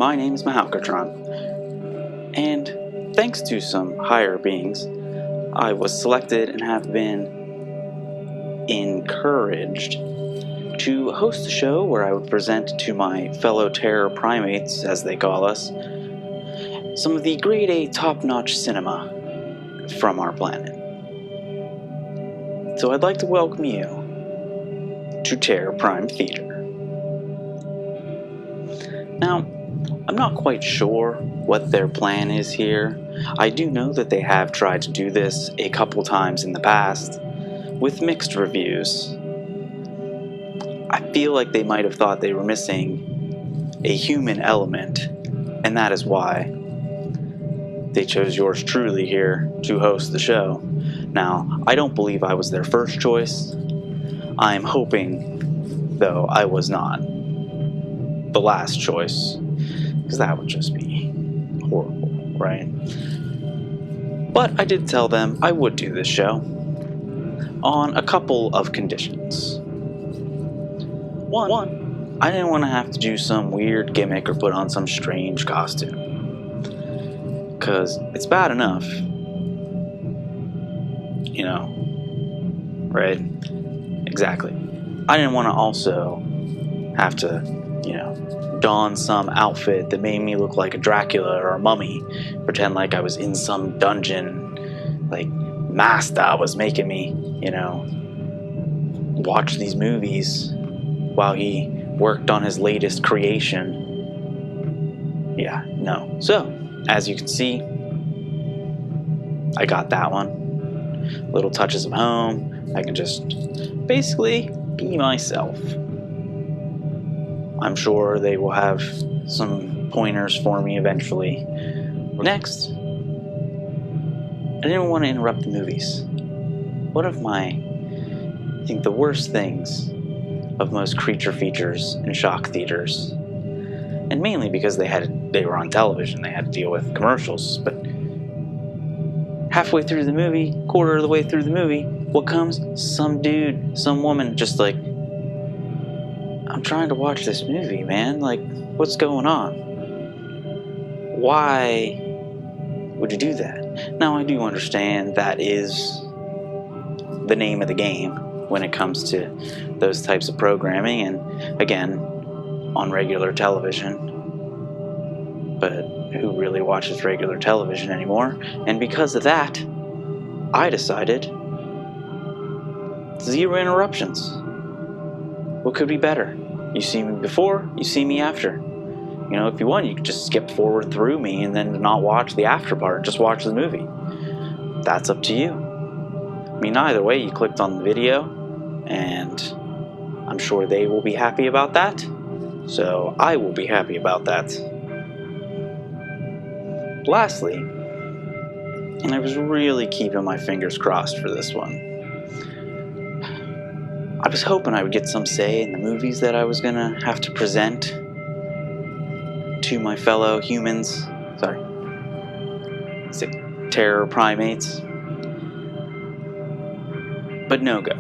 my name is Mihalkotron, and thanks to some higher beings, I was selected and have been encouraged to host a show where I would present to my fellow terror primates, as they call us, some of the grade A top-notch cinema from our planet. So I'd like to welcome you to Terror Prime Theater. Now, I'm not quite sure what their plan is here. I do know that they have tried to do this a couple times in the past, with mixed reviews. I feel like they might have thought they were missing a human element, and that is why they chose yours truly here to host the show. Now, I don't believe I was their first choice. I'm hoping, though, I was not the last choice, because that would just be horrible, right? But I did tell them I would do this show on a couple of conditions. One, I didn't want to have to do some weird gimmick or put on some strange costume, because it's bad enough, you know, right? Exactly. I didn't want to also have to, don some outfit that made me look like a Dracula or a mummy, pretend like I was in some dungeon, like Master was making me, watch these movies while he worked on his latest creation. Yeah, no. So, as you can see, I got that one. Little touches of home. I can just basically be myself. I'm sure they will have some pointers for me eventually. Next, I didn't want to interrupt the movies. One of I think the worst things of most creature features in shock theaters, and mainly because they were on television, they had to deal with commercials, but halfway through the movie, quarter of the way through the movie, what comes? Some dude, some woman, just like, I'm trying to watch this movie, man. Like, what's going on? Why would you do that? Now, I do understand that is the name of the game when it comes to those types of programming, and again, on regular television. But who really watches regular television anymore? And because of that, I decided 0 interruptions. What could be better? You see me before, you see me after. If you want, you could just skip forward through me and then not watch the after part, just watch the movie. That's up to you. I mean, either way, you clicked on the video, and I'm sure they will be happy about that. So I will be happy about that. Lastly, and I was really keeping my fingers crossed for this one, I was hoping I would get some say in the movies that I was going to have to present to my fellow humans. Terror primates. But no go.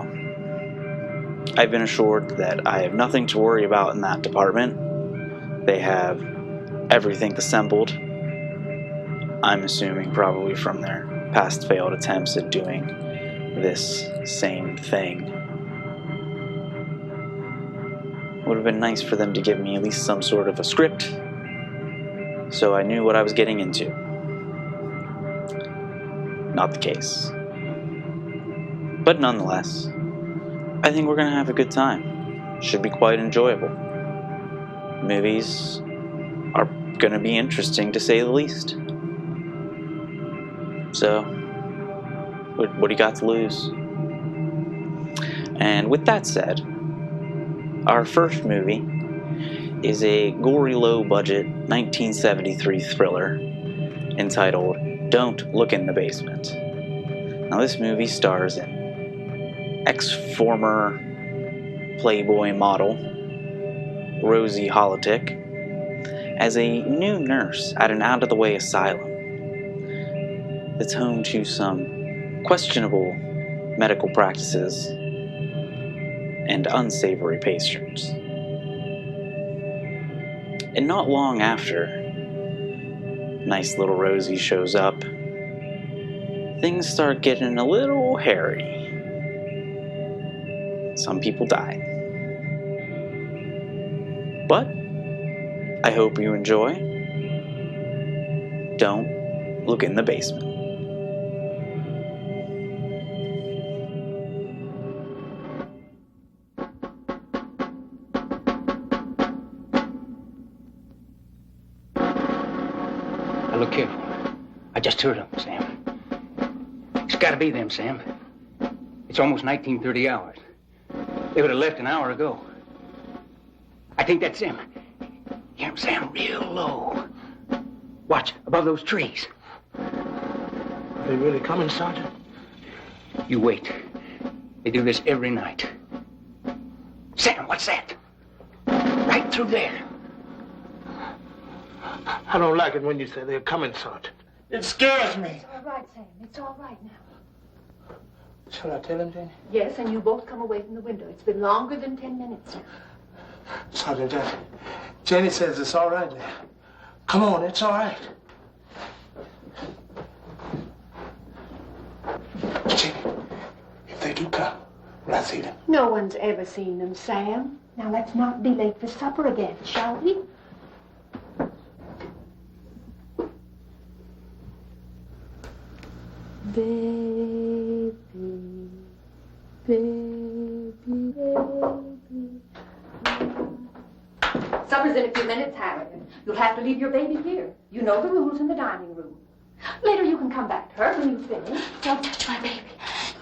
I've been assured that I have nothing to worry about in that department. They have everything assembled. I'm assuming probably from their past failed attempts at doing this same thing. Would have been nice for them to give me at least some sort of a script, so I knew what I was getting into. Not the case. But nonetheless, I think we're going to have a good time. Should be quite enjoyable. Movies are going to be interesting, to say the least. So, what do you got to lose? And with that said, our first movie is a gory low-budget 1973 thriller entitled Don't Look in the Basement. Now, this movie stars an ex-former Playboy model, Rosie Holotic, as a new nurse at an out-of-the-way asylum that's home to some questionable medical practices and unsavory patients. And not long after, nice little Rosie shows up, things start getting a little hairy. Some people die. But I hope you enjoy. Don't look in the basement. Now look here. I just heard them, Sam. It's gotta be them, Sam. It's almost 1930 hours. They would have left an hour ago. I think that's them. Hear them, Sam, real low. Watch, above those trees. Are they really coming, Sergeant? You wait. They do this every night. Sam, what's that? Right through there. I don't like it when you say they're coming, Sergeant. It scares me. It's all right, Sam. It's all right now. Shall I tell him, Jenny? Yes, and you both come away from the window. It's been longer than 10 minutes now. Sergeant, Jenny says it's all right now. Come on, it's all right. Jenny, if they do come, will I see them? No one's ever seen them, Sam. Now let's not be late for supper again, shall we? Baby, baby, baby. Supper's in a few minutes, Harriet. You'll have to leave your baby here. You know the rules in the dining room. Later you can come back to her when you finish. Don't touch my baby.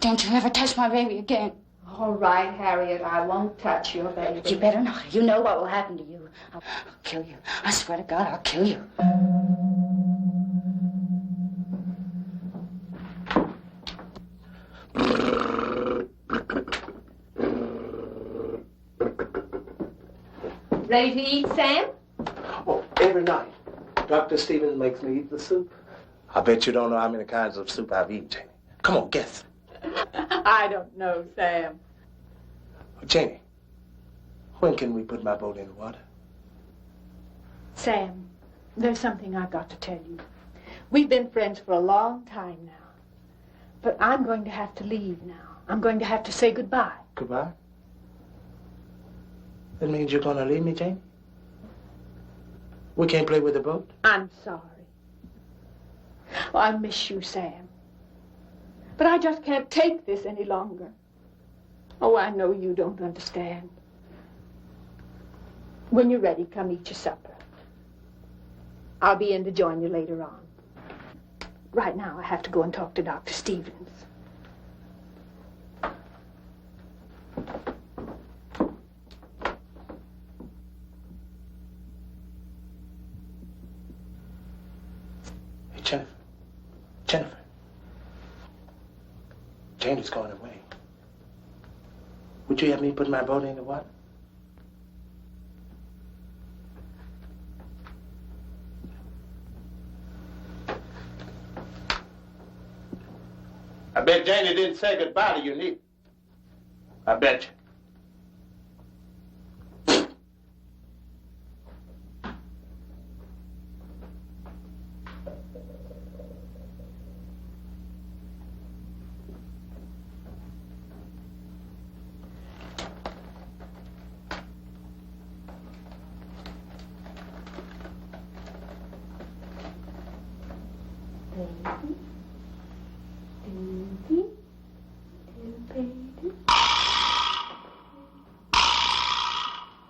Don't you ever touch my baby again. All right, Harriet, I won't touch your baby. You better not. You know what will happen to you. I'll kill you. I swear to God, I'll kill you. Ready to eat, Sam? Oh, every night. Dr. Stevens makes me eat the soup. I bet you don't know how many kinds of soup I've eaten, Jenny. Come on, guess. I don't know, Sam. Jenny, when can we put my boat in the water? Sam, there's something I've got to tell you. We've been friends for a long time now. But I'm going to have to leave now. I'm going to have to say goodbye. Goodbye? That means you're gonna leave me, Jenny? We can't play with the boat? I'm sorry. Oh, I miss you, Sam. But I just can't take this any longer. Oh, I know you don't understand. When you're ready, come eat your supper. I'll be in to join you later on. Right now, I have to go and talk to Dr. Stevens. Hey, Jennifer. Jennifer. Janie's going away. Would you have me put my boat in the water? I bet Janie didn't say goodbye to you, neither. I bet you.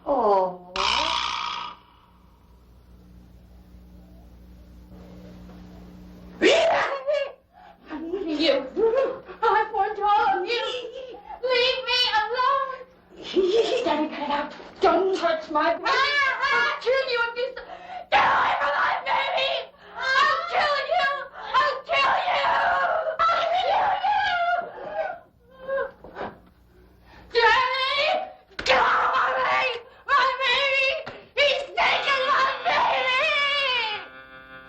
Oh. I'm leaving you. I want all of you. Leave me alone. Daddy, cut it out. Don't touch my baby. I'll kill you if you... Get away from my baby. I'll kill you. I'll kill you. I'll kill you. Daddy, get out of my baby. My baby. He's taking my baby.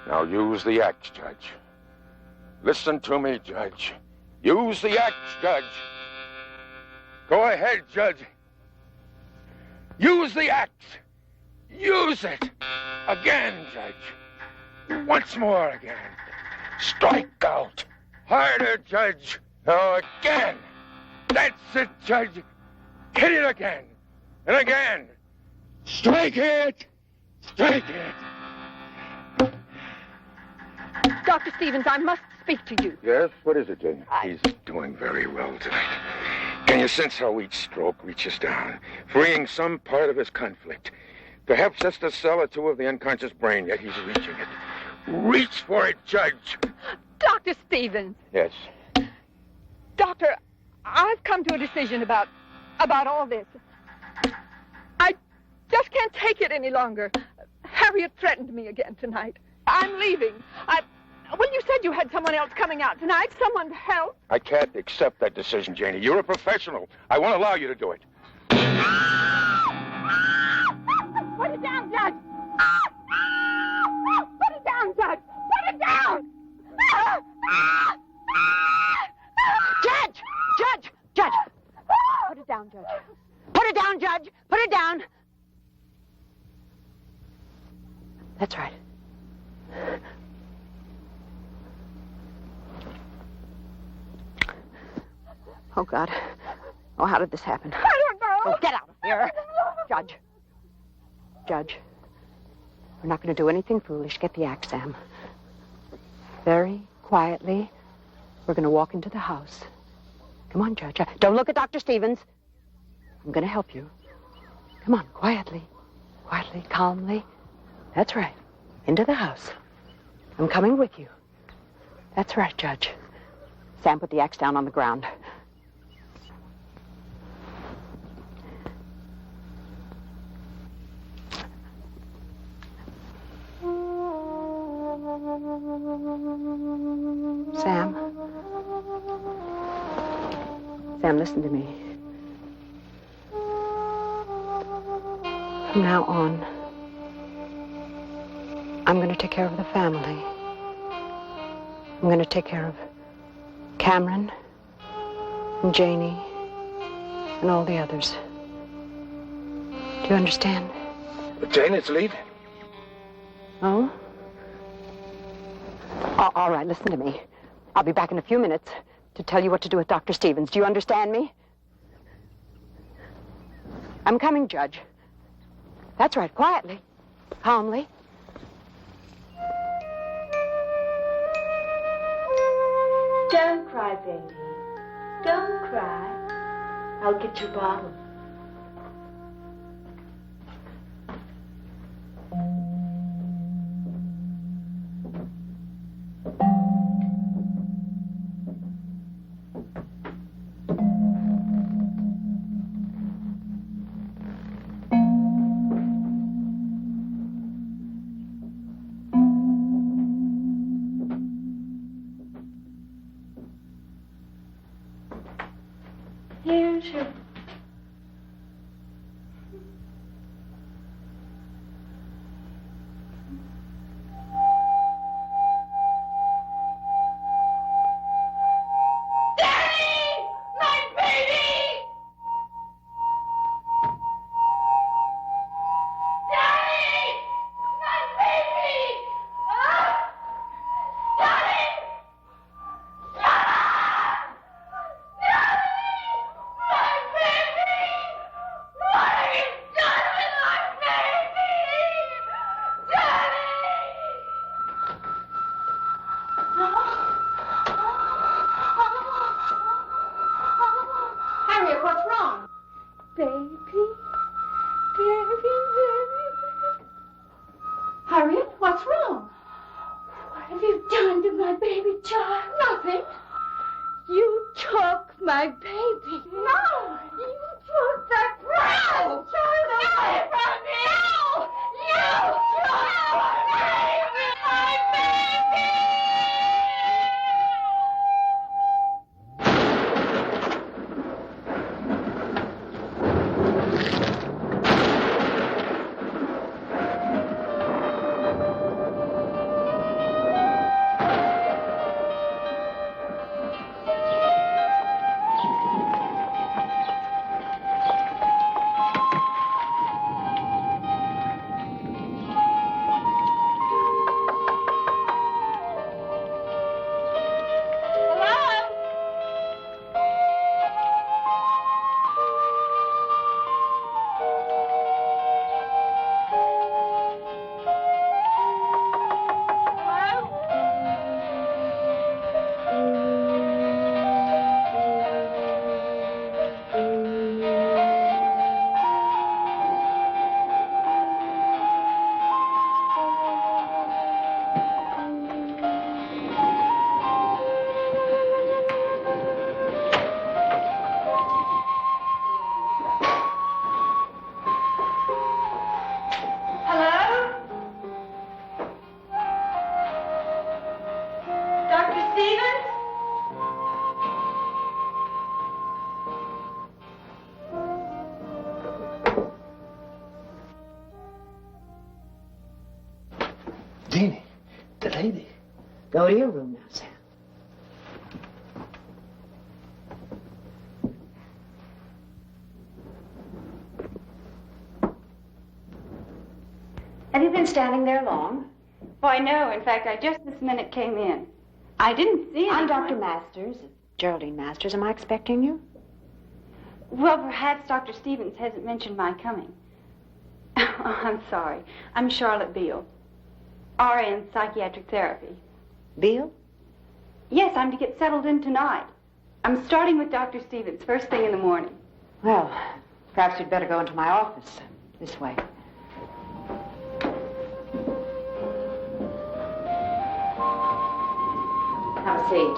Now use the axe, Judge. Listen to me, Judge. Use the axe, Judge. Go ahead, Judge. Use the axe. Use it. Again, Judge. Once more again. Strike out. Harder, Judge. Now again. That's it, Judge. Hit it again. And again. Strike it. Strike it. Dr. Stevens, I must speak to you. Yes? What is it, Jane? He's doing very well tonight. Can you sense how each stroke reaches down, freeing some part of his conflict? Perhaps just a cell or two of the unconscious brain, yet he's reaching it. Reach for it, Judge. Dr. Stevens. Yes. Doctor, I've come to a decision about all this. I just can't take it any longer. Harriet threatened me again tonight. I'm leaving. Well, you said you had someone else coming out tonight, someone to help. I can't accept that decision, Janie. You're a professional. I won't allow you to do it. Put it down, Judge. Put it down, Judge. Put it down. Judge! Judge! Judge! Put it down, Judge. Put it down, Judge. Put it down. That's right. Oh, God. Oh, how did this happen? I don't know. Oh, get out of here. Judge. Judge. We're not going to do anything foolish. Get the axe, Sam. Very quietly, we're going to walk into the house. Come on, Judge. Don't look at Dr. Stevens. I'm going to help you. Come on, quietly. Quietly, calmly. That's right. Into the house. I'm coming with you. That's right, Judge. Sam, put the axe down on the ground. Sam. Sam, listen to me. From now on, I'm going to take care of the family. I'm going to take care of Cameron and Janie and all the others. Do you understand? But Janet's leaving. Oh? All right, listen to me. I'll be back in a few minutes to tell you what to do with Dr. Stevens. Do you understand me? I'm coming, Judge. That's right, quietly, calmly. Don't cry, baby. Don't cry. I'll get your bottle. Here's your... Daddy! My baby! Daddy! My baby! Daddy! Harriet, what's wrong? Baby. Harriet, what's wrong? What have you done to my baby child? Nothing. You took my baby. No. You took that precious child away from me. No. You took my baby. Go to your room now, Sam. Have you been standing there long? Why, no. In fact, I just this minute came in. I didn't see I'm anyone. Dr. Masters, Geraldine Masters. Am I expecting you? Well, perhaps Dr. Stevens hasn't mentioned my coming. Oh, I'm sorry. I'm Charlotte Beale, RN Psychiatric Therapy. Beale? Yes, I'm to get settled in tonight. I'm starting with Dr. Stevens first thing in the morning. Well, perhaps you'd better go into my office. This way. Have a seat.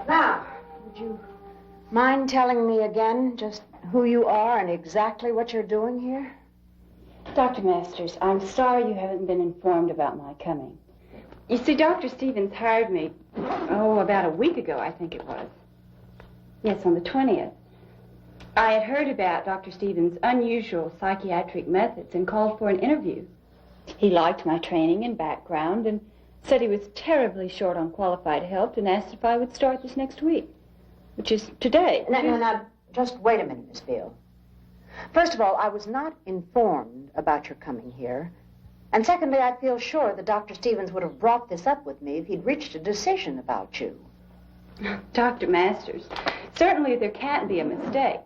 Now, would you mind telling me again just who you are and exactly what you're doing here? Dr. Masters, I'm sorry you haven't been informed about my coming. You see, Dr. Stevens hired me, about a week ago, I think it was. Yes, on the 20th. I had heard about Dr. Stevens' unusual psychiatric methods and called for an interview. He liked my training and background and said he was terribly short on qualified help and asked if I would start this next week, which is today. Now, just wait a minute, Miss Beale. First of all, I was not informed about your coming here. And secondly, I feel sure that Dr. Stevens would have brought this up with me if he'd reached a decision about you. Dr. Masters, certainly there can't be a mistake.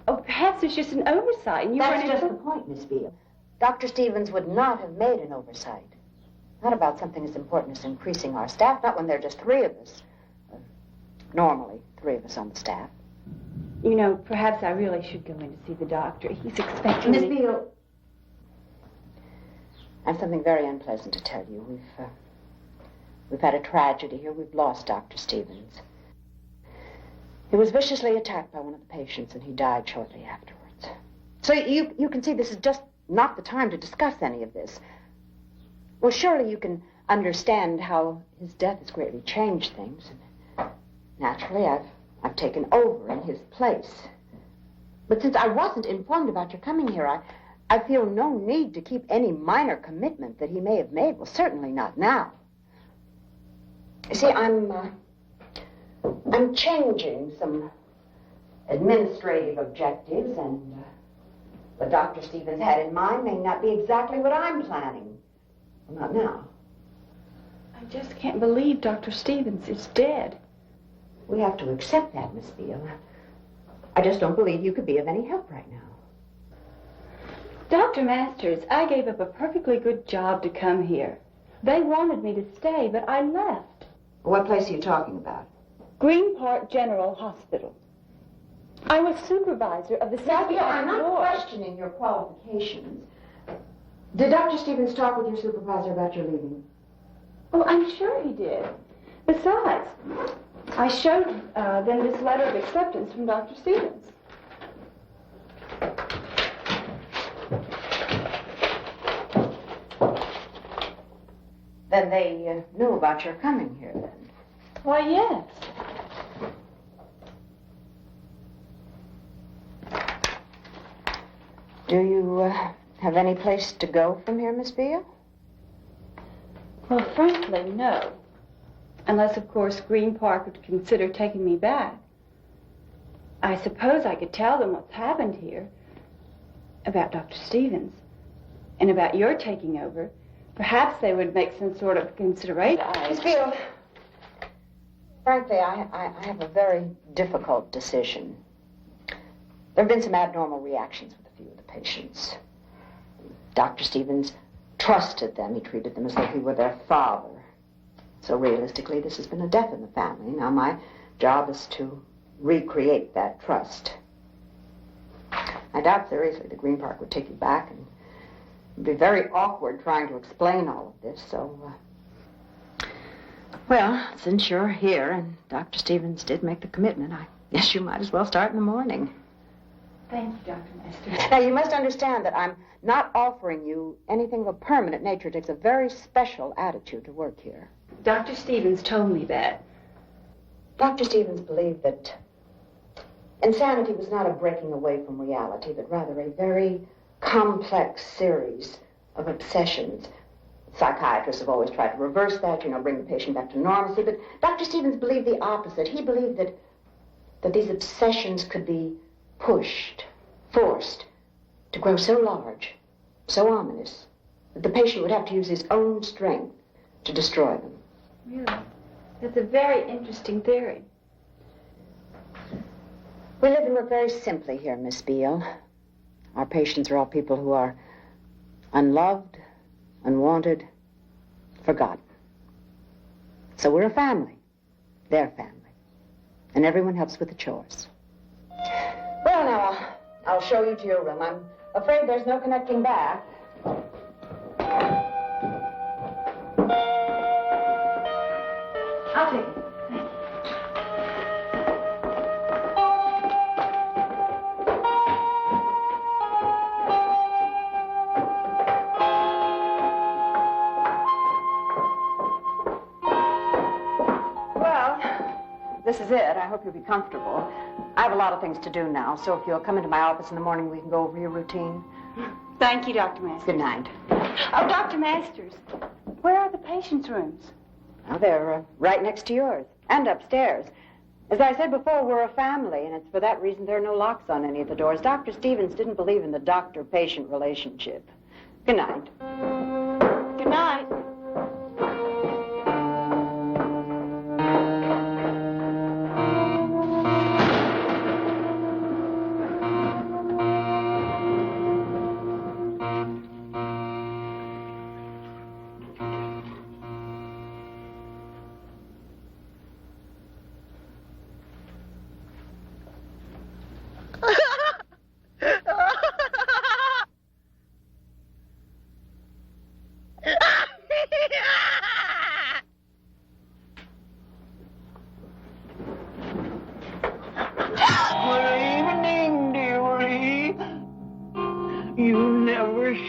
Oh, perhaps it's just an oversight and you That's weren't just the informed. point, Miss Beale. Dr. Stevens would not have made an oversight. Not about something as important as increasing our staff, not when there are just 3 of us. Normally, 3 of us on the staff. You know, perhaps I really should go in to see the doctor. He's expecting Miss me. Beale, I have something very unpleasant to tell you. We've had a tragedy here. We've lost Dr. Stevens. He was viciously attacked by one of the patients, and he died shortly afterwards. So you can see this is just not the time to discuss any of this. Well, surely you can understand how his death has greatly changed things. And naturally, I've taken over in his place. But since I wasn't informed about your coming here, I feel no need to keep any minor commitment that he may have made. Well, certainly not now. You see, I'm changing some administrative objectives, and what Dr. Stevens had in mind may not be exactly what I'm planning. Well, not now. I just can't believe Dr. Stevens is dead. We have to accept that, Miss Beale. I just don't believe you could be of any help right now. Dr. Masters, I gave up a perfectly good job to come here. They wanted me to stay, but I left. What place are you talking about? Green Park General Hospital. I was supervisor of the psychiatric I'm not ward. questioning your qualifications. Did Dr. Stevens talk with your supervisor about your leaving? Oh, I'm sure he did. Besides, I showed them this letter of acceptance from Dr. Stevens. Then they knew about your coming here, then. Why, yes. Do you have any place to go from here, Miss Beale? Well, frankly, no. Unless, of course, Green Park would consider taking me back. I suppose I could tell them what's happened here. About Dr. Stevens. And about your taking over. Perhaps they would make some sort of consideration. Miss Beale, frankly, I have a very difficult decision. There have been some abnormal reactions with a few of the patients. Dr. Stevens trusted them. He treated them as though he were their father. So realistically, this has been a death in the family. Now, my job is to recreate that trust. I doubt seriously that Green Park would take you back, and it would be very awkward trying to explain all of this, so... Well, since you're here and Dr. Stevens did make the commitment, I guess you might as well start in the morning. Thank you, Dr. Masters. Now, you must understand that I'm not offering you anything of a permanent nature. It takes a very special attitude to work here. Dr. Stevens told me that. Dr. Stevens believed that insanity was not a breaking away from reality, but rather a very complex series of obsessions, Psychiatrists have always tried to reverse that, bring the patient back to normalcy, but Dr. Stevens believed the opposite. He believed that these obsessions could be pushed, forced, to grow so large, so ominous, that the patient would have to use his own strength to destroy them. Really? That's a very interesting theory. We live and work very simply here, Miss Beale. Our patients are all people who are unloved, unwanted, forgotten. So we're a family, their family. And everyone helps with the chores. Well, now, I'll show you to your room. I'm afraid there's no connecting back. I'll take it. This is it. I hope you'll be comfortable. I have a lot of things to do now, so if you'll come into my office in the morning, we can go over your routine. Thank you, Dr. Masters. Good night. Oh, Dr. Masters, where are the patients' rooms? Well, they're right next to yours and upstairs. As I said before, we're a family, and it's for that reason there are no locks on any of the doors. Dr. Stevens didn't believe in the doctor-patient relationship. Good night. Good night.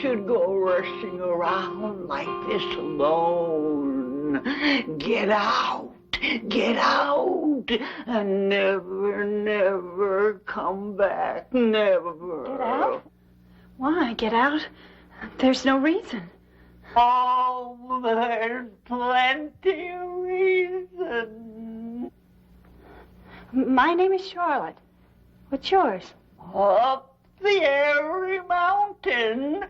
Should go rushing around like this alone. Get out, and never, never come back, never. Get out? Why get out? There's no reason. Oh, there's plenty of reason. My name is Charlotte. What's yours? Up the airy mountain,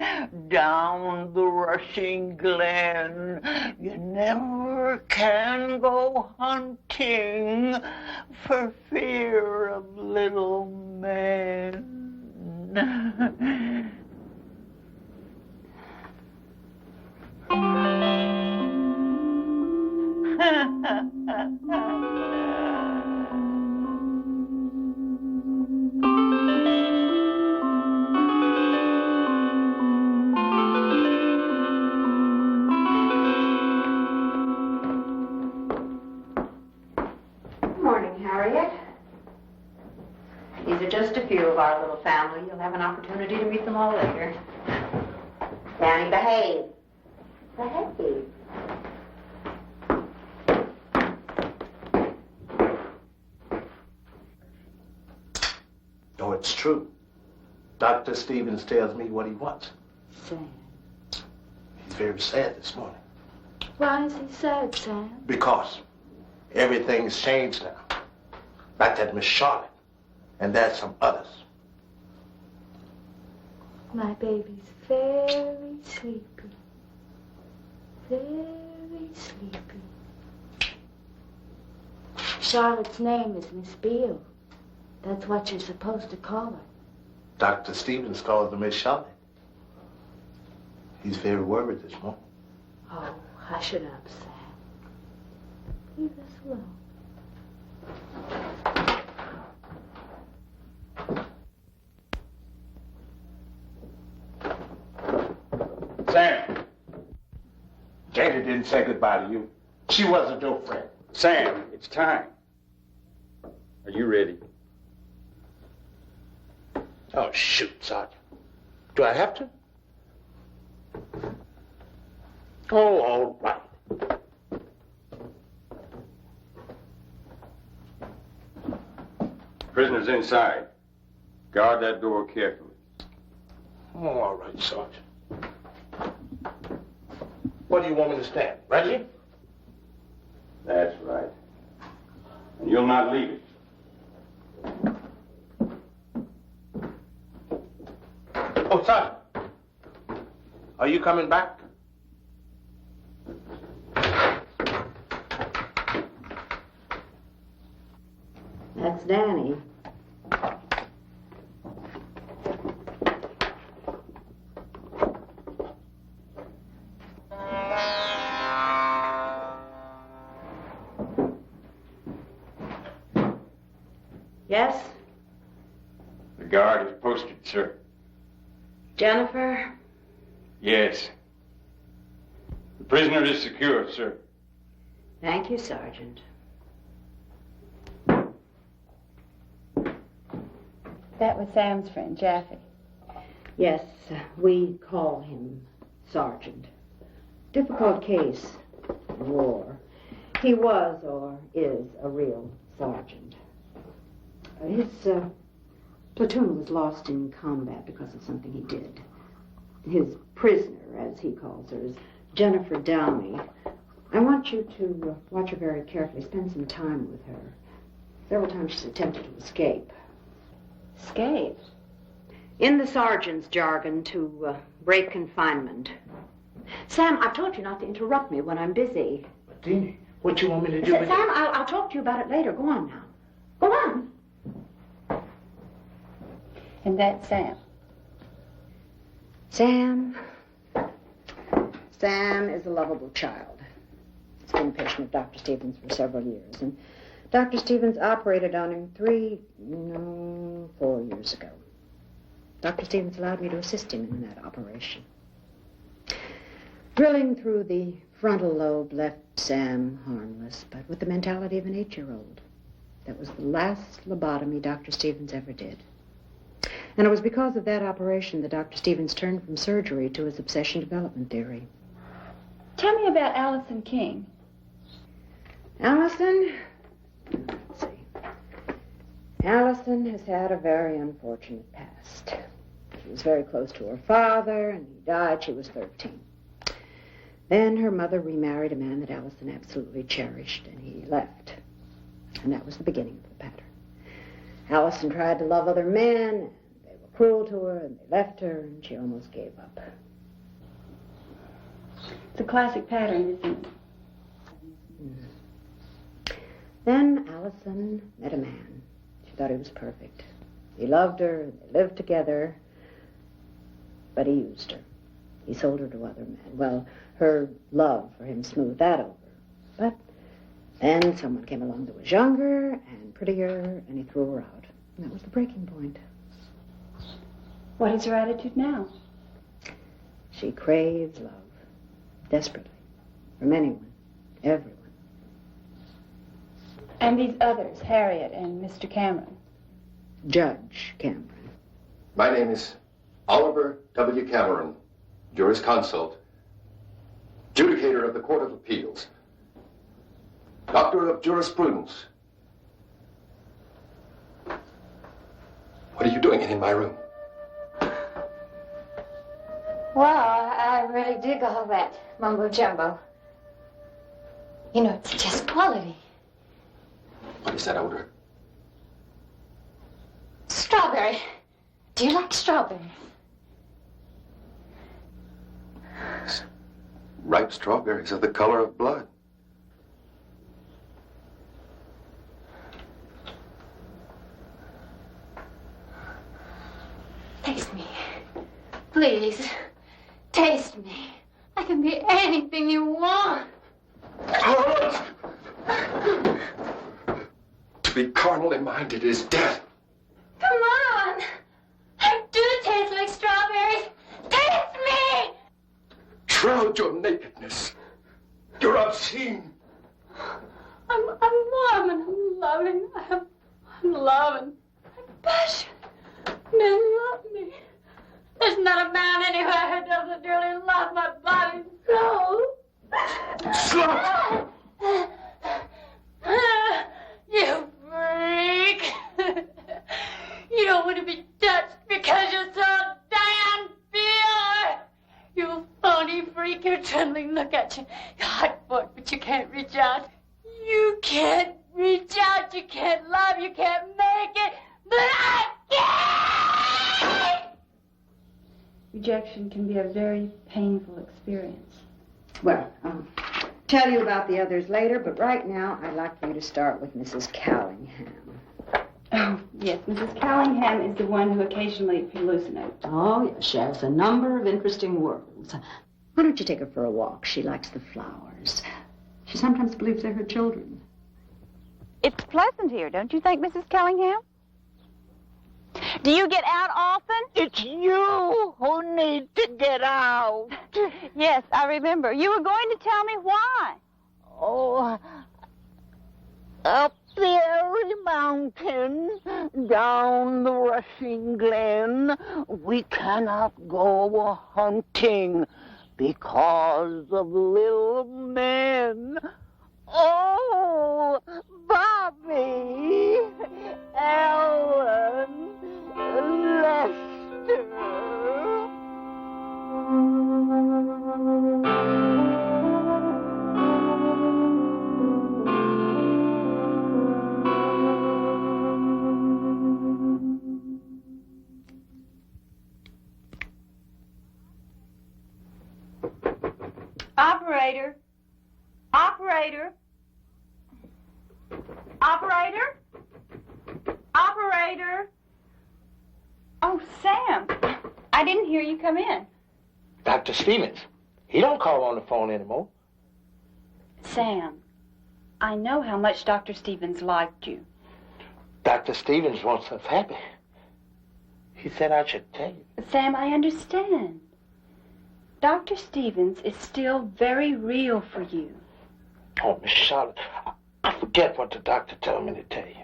down the rushing glen. You never can go hunting for fear of little men. These are just a few of our little family. You'll have an opportunity to meet them all later. Danny, behave. Behave. Oh, it's true. Dr. Stevens tells me what he wants. Sam. He's very sad this morning. Why is he sad, Sam? Because everything's changed now. Like that Miss Charlotte. And there's some others. My baby's very sleepy. Very sleepy. Charlotte's name is Miss Beale. That's what you're supposed to call her. Dr. Stevens calls her Miss Charlotte. He's very worried this morning. Oh, hush it up, Sam. Leave us alone. Sam. Jada didn't say goodbye to you. She wasn't your friend. Sam, it's time. Are you ready? Oh, shoot, Sergeant. Do I have to? Oh, all right. Prisoner's inside. Guard that door carefully. Oh, all right, Sergeant. What do you want me to stand? Reggie? That's right. And you'll not leave it. Oh, Sergeant. Are you coming back? That's Danny. Yes? The guard is posted, sir. Jennifer? Yes. The prisoner is secure, sir. Thank you, Sergeant. That was Sam's friend, Jaffe. Yes, we call him Sergeant. Difficult case. War. He was or is a real sergeant. His platoon was lost in combat because of something he did. His prisoner, as he calls her, is Jennifer Downey. I want you to watch her very carefully, spend some time with her. Several times she's attempted to escape. Escape? In the sergeant's jargon, to break confinement. Sam, I've told you not to interrupt me when I'm busy. But, Deanie, what you want me to do Sam, with it? I'll talk to you about it later. Go on now. Go on. And that's Sam. Sam is a lovable child. He's been a patient of Dr. Stevens for several years, and Dr. Stevens operated on him 4 years ago. Dr. Stevens allowed me to assist him in that operation. Drilling through the frontal lobe left Sam harmless, but with the mentality of an 8-year-old. That was the last lobotomy Dr. Stevens ever did. And it was because of that operation that Dr. Stevens turned from surgery to his obsession development theory. Tell me about Allison King. Allison? Let's see. Allison has had a very unfortunate past. She was very close to her father, and he died. She was 13. Then her mother remarried a man that Allison absolutely cherished, and he left. And that was the beginning of the pattern. Allison tried to love other men, and they were cruel to her, and they left her, and she almost gave up. It's a classic pattern, isn't it? Then Allison met a man. She thought he was perfect. He loved her, they lived together, but he used her. He sold her to other men. Well, her love for him smoothed that over. But then someone came along that was younger and prettier, and he threw her out. And that was the breaking point. What is her attitude now? She craves love, desperately, from anyone, everyone. And these others, Harriet and Mr. Cameron? Judge Cameron. My name is Oliver W. Cameron, jurisconsult, judicator of the Court of Appeals, doctor of jurisprudence. What are you doing in my room? Well, I really dig all that mumbo-jumbo. You know, it's just quality. What is that odor? Strawberry. Do you like strawberries? Ripe strawberries are the color of blood. Taste me. Please. Taste me. I can be anything you want. To be carnally minded is death. Come on. I do taste like strawberries. Taste me. Shroud your nakedness. You're obscene. I'm warm and I'm loving. I'm loving. I'm passionate. Men love me. There's not a man anywhere who doesn't really love my body so. Slut! You freak. You don't want to be touched because you're so damn pure. You phony freak, you're trembling. Look at touch. Your heart fought, but you can't reach out. You can't reach out. You can't love. You can't make it. But I can! Rejection can be a very painful experience. Well, I'll tell you about the others later, but right now I'd like for you to start with Mrs. Callingham. Oh, yes, Mrs. Callingham is the one who occasionally hallucinates. Oh, yes, she has a number of interesting worlds. Why don't you take her for a walk? She likes the flowers. She sometimes believes they're her children. It's pleasant here, don't you think, Mrs. Callingham? Do you get out often? It's you who need to get out. Yes, I remember. You were going to tell me why. Oh, up the airy mountain, down the rushing glen, we cannot go hunting because of little men. Oh, Bobby, Ellen, Lester. Operator. Operator. Operator. Operator. Oh, Sam. I didn't hear you come in. Dr. Stevens. He don't call on the phone anymore. Sam, I know how much Dr. Stevens liked you. Dr. Stevens wants us happy. He said I should tell you. Sam, I understand. Dr. Stevens is still very real for you. Oh, Miss Charlotte, I forget what the doctor told me to tell you.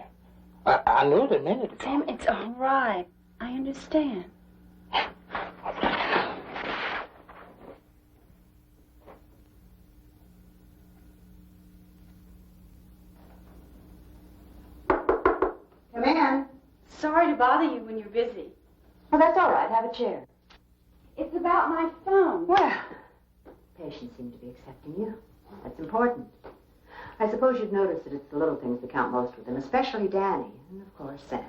I knew it a minute ago. Sam, it's all right. I understand. Come in. Sorry to bother you when you're busy. Well, that's all right. Have a chair. It's about my phone. Well, patients seem to be accepting you. That's important. I suppose you've noticed that it's the little things that count most with them, especially Danny, and of course Sam.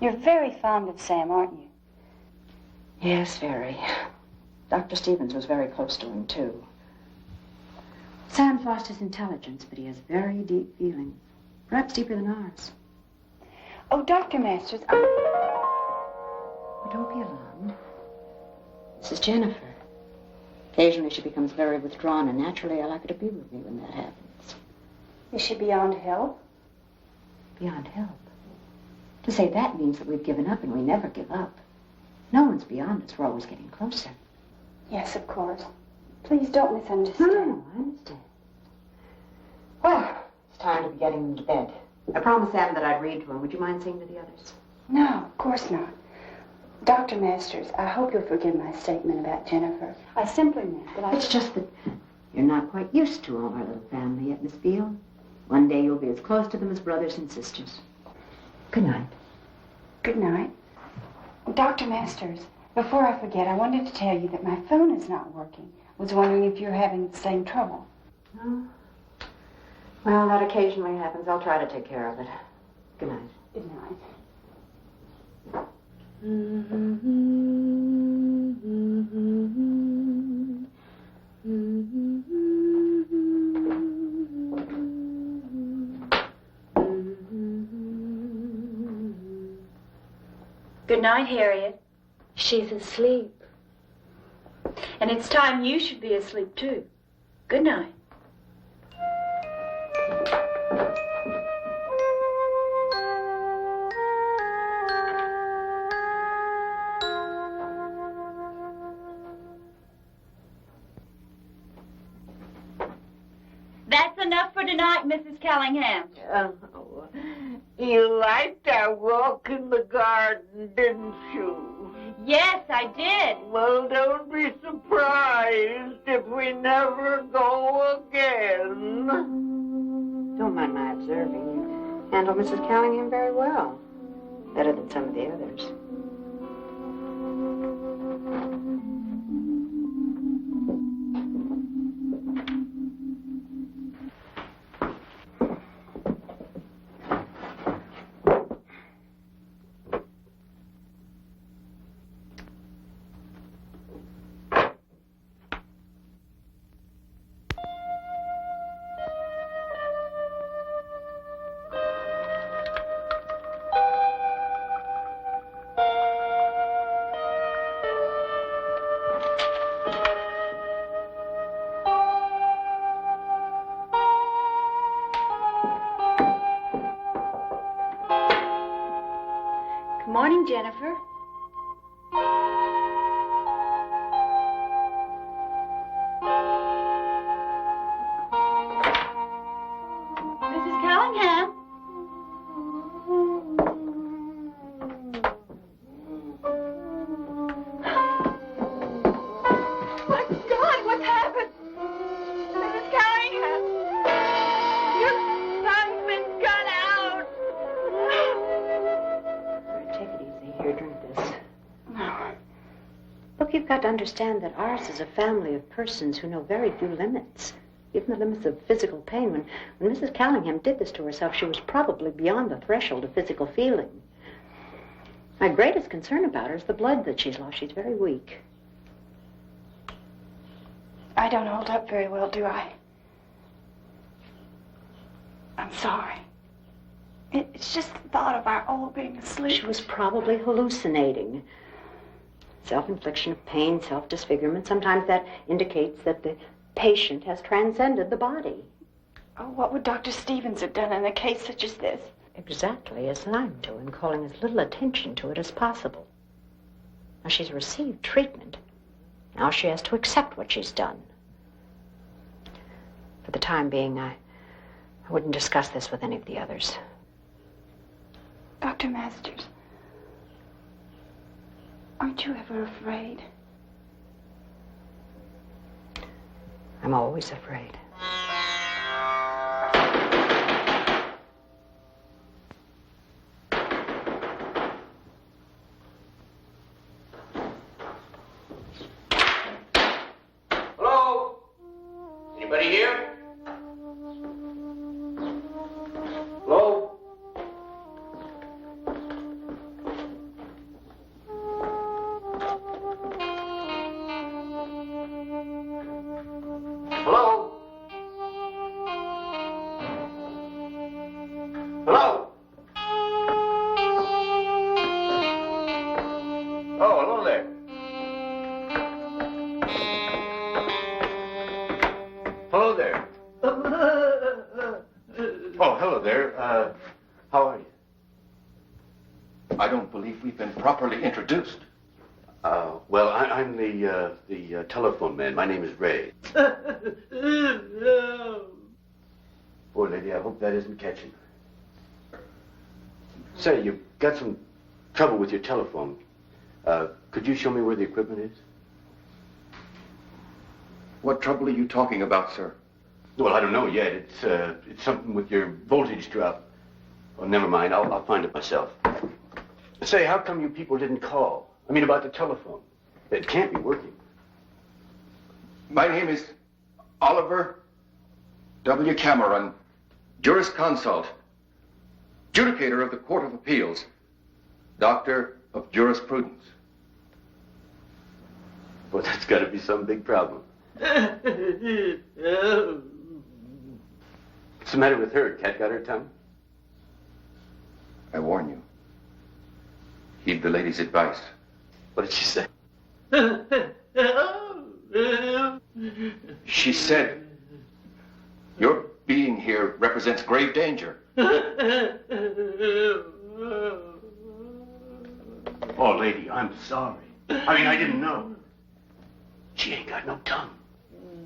You're very fond of Sam, aren't you? Yes, very. Dr. Stevens was very close to him, too. Sam's lost his intelligence, but he has very deep feeling, perhaps deeper than ours. Oh, Dr. Masters, Oh, don't be alarmed. This is Jennifer. Occasionally she becomes very withdrawn, and naturally I like her to be with me when that happens. Is she beyond help? Beyond help? To say that means that we've given up, and we never give up. No one's beyond us. We're always getting closer. Yes, of course. Please don't misunderstand. No, I understand. Well, it's time to be getting them to bed. I promised Sam that I'd read to him. Would you mind seeing to the others? No, of course not. Dr. Masters, I hope you'll forgive my statement about Jennifer. I simply meant that It's just that you're not quite used to all our little family yet, Miss Beale. One day you'll be as close to them as brothers and sisters. Good night. Good night. Dr. Masters, before I forget, I wanted to tell you that my phone is not working. Was wondering if you're having the same trouble. Oh. Well, that occasionally happens. I'll try to take care of it. Good night. Good night. Good night, Harriet. She's asleep. And it's time you should be asleep, too. Good night. That's enough for tonight, Mrs. Callingham. Oh, you liked our walk in the garden, didn't you? Yes, I did. Well, don't be surprised if we never go again. Don't mind my observing. You handle Mrs. Callingham very well. Better than some of the others. Morning, Jennifer. Mrs. Callingham. My God, what's happened? Mrs. Callingham, your son's been gun out. Take it easy. Here, drink this. No. Look, you've got to understand that ours is a family of persons who know very few limits. Even the limits of physical pain. When Mrs. Callingham did this to herself, she was probably beyond the threshold of physical feeling. My greatest concern about her is the blood that she's lost. She's very weak. I don't hold up very well, do I? I'm sorry. It's just the thought of our all being asleep. She was probably hallucinating. Self-infliction of pain, self-disfigurement. Sometimes that indicates that the patient has transcended the body. Oh, what would Dr. Stevens have done in a case such as this? Exactly as I'm doing, calling as little attention to it as possible. Now, she's received treatment. Now she has to accept what she's done. For the time being, I wouldn't discuss this with any of the others. Dr. Masters, aren't you ever afraid? I'm always afraid. Hello? Anybody here? Hello? Hello? Hello? Oh, hello there. Hello there. Oh, hello there. How are you? I don't believe we've been properly introduced. Well, I'm the telephone man. My name is Ray. Poor lady, I hope that isn't catching. Say, you've got some trouble with your telephone. Could you show me where the equipment is? What trouble are you talking about, sir? Well, I don't know yet. It's something with your voltage drop. Well, never mind. I'll find it myself. Say, how come you people didn't call? I mean, about the telephone. It can't be working. My name is Oliver W. Cameron, jurisconsult, judicator of the Court of Appeals, doctor of jurisprudence. Well, that's got to be some big problem. What's the matter with her? Cat got her tongue? I warn you. Heed the lady's advice. What did she say? She said, your being here represents grave danger. Oh, lady, I'm sorry. I mean, I didn't know. She ain't got no tongue.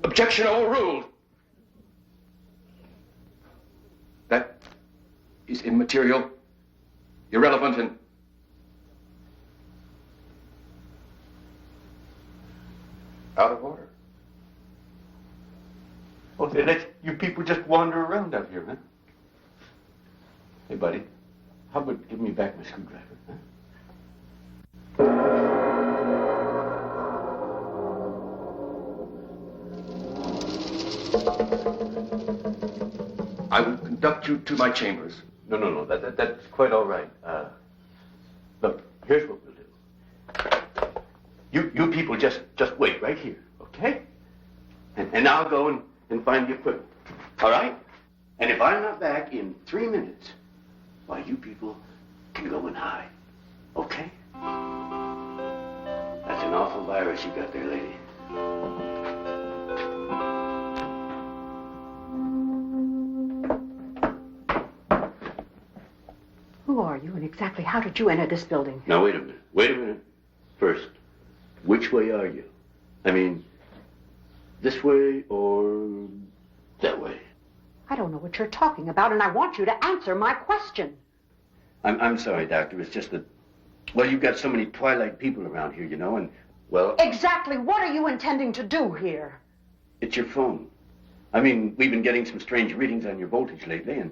Objection overruled. That is immaterial, irrelevant, and out of order. Oh, they let you people just wander around out here, huh? Hey, buddy, how about give me back my screwdriver, huh? I will conduct you to my chambers. No, that's quite all right. Look, here's what we'll do. You people just wait right here, okay? And I'll go and find the equipment, all right? And if I'm not back in 3 minutes, why, you people can go and hide, okay? That's an awful virus you got there, lady. Who are you and exactly how did you enter this building? Now, wait a minute. Wait a minute. First, which way are you? I mean, this way or that way? I don't know what you're talking about, and I want you to answer my question. I'm sorry, Doctor. It's just that, well, you've got so many Twilight people around here, you know, and, well... Exactly what are you intending to do here? It's your phone. I mean, we've been getting some strange readings on your voltage lately, and,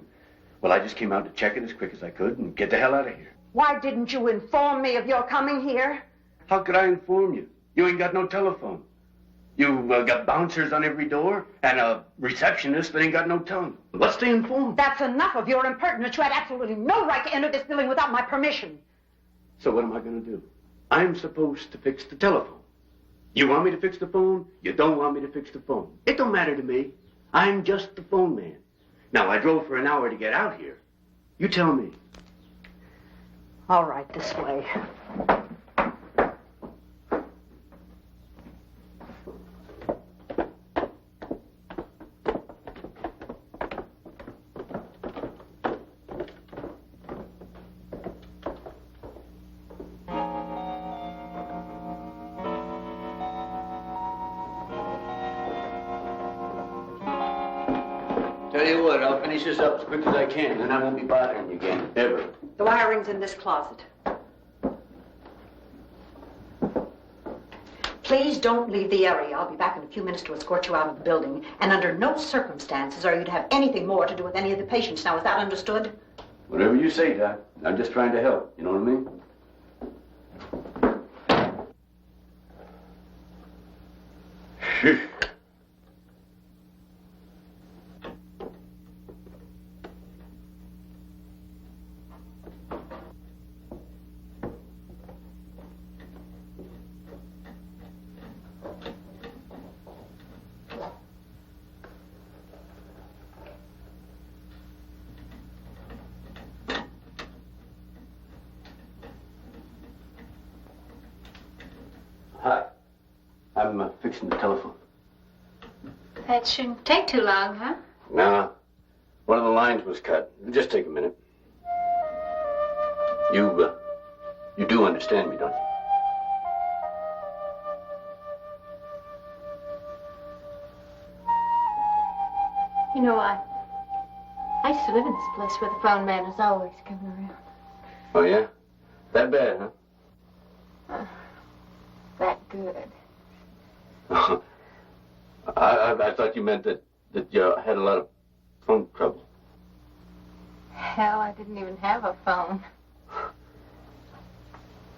well, I just came out to check it as quick as I could and get the hell out of here. Why didn't you inform me of your coming here? How could I inform you? You ain't got no telephone. You got bouncers on every door and a receptionist that ain't got no tongue. What's to inform? That's enough of your impertinence. You had absolutely no right to enter this building without my permission. So what am I going to do? I'm supposed to fix the telephone. You want me to fix the phone? You don't want me to fix the phone. It don't matter to me. I'm just the phone man. Now, I drove for an hour to get out here. You tell me. All right, this way. Tell you what, I'll finish this up as quick as I can, and I won't be bothering you again, ever. The wiring's in this closet. Please don't leave the area. I'll be back in a few minutes to escort you out of the building. And under no circumstances are you to have anything more to do with any of the patients. Now, is that understood? Whatever you say, Doc. I'm just trying to help. You know what I mean? Hi. I'm fixing the telephone. That shouldn't take too long, huh? No. One of the lines was cut. It'll just take a minute. You do understand me, don't you? You know, I used to live in this place where the phone man is always coming around. Oh, yeah? That bad, huh? That good. I thought you meant that you had a lot of phone trouble. Hell, I didn't even have a phone.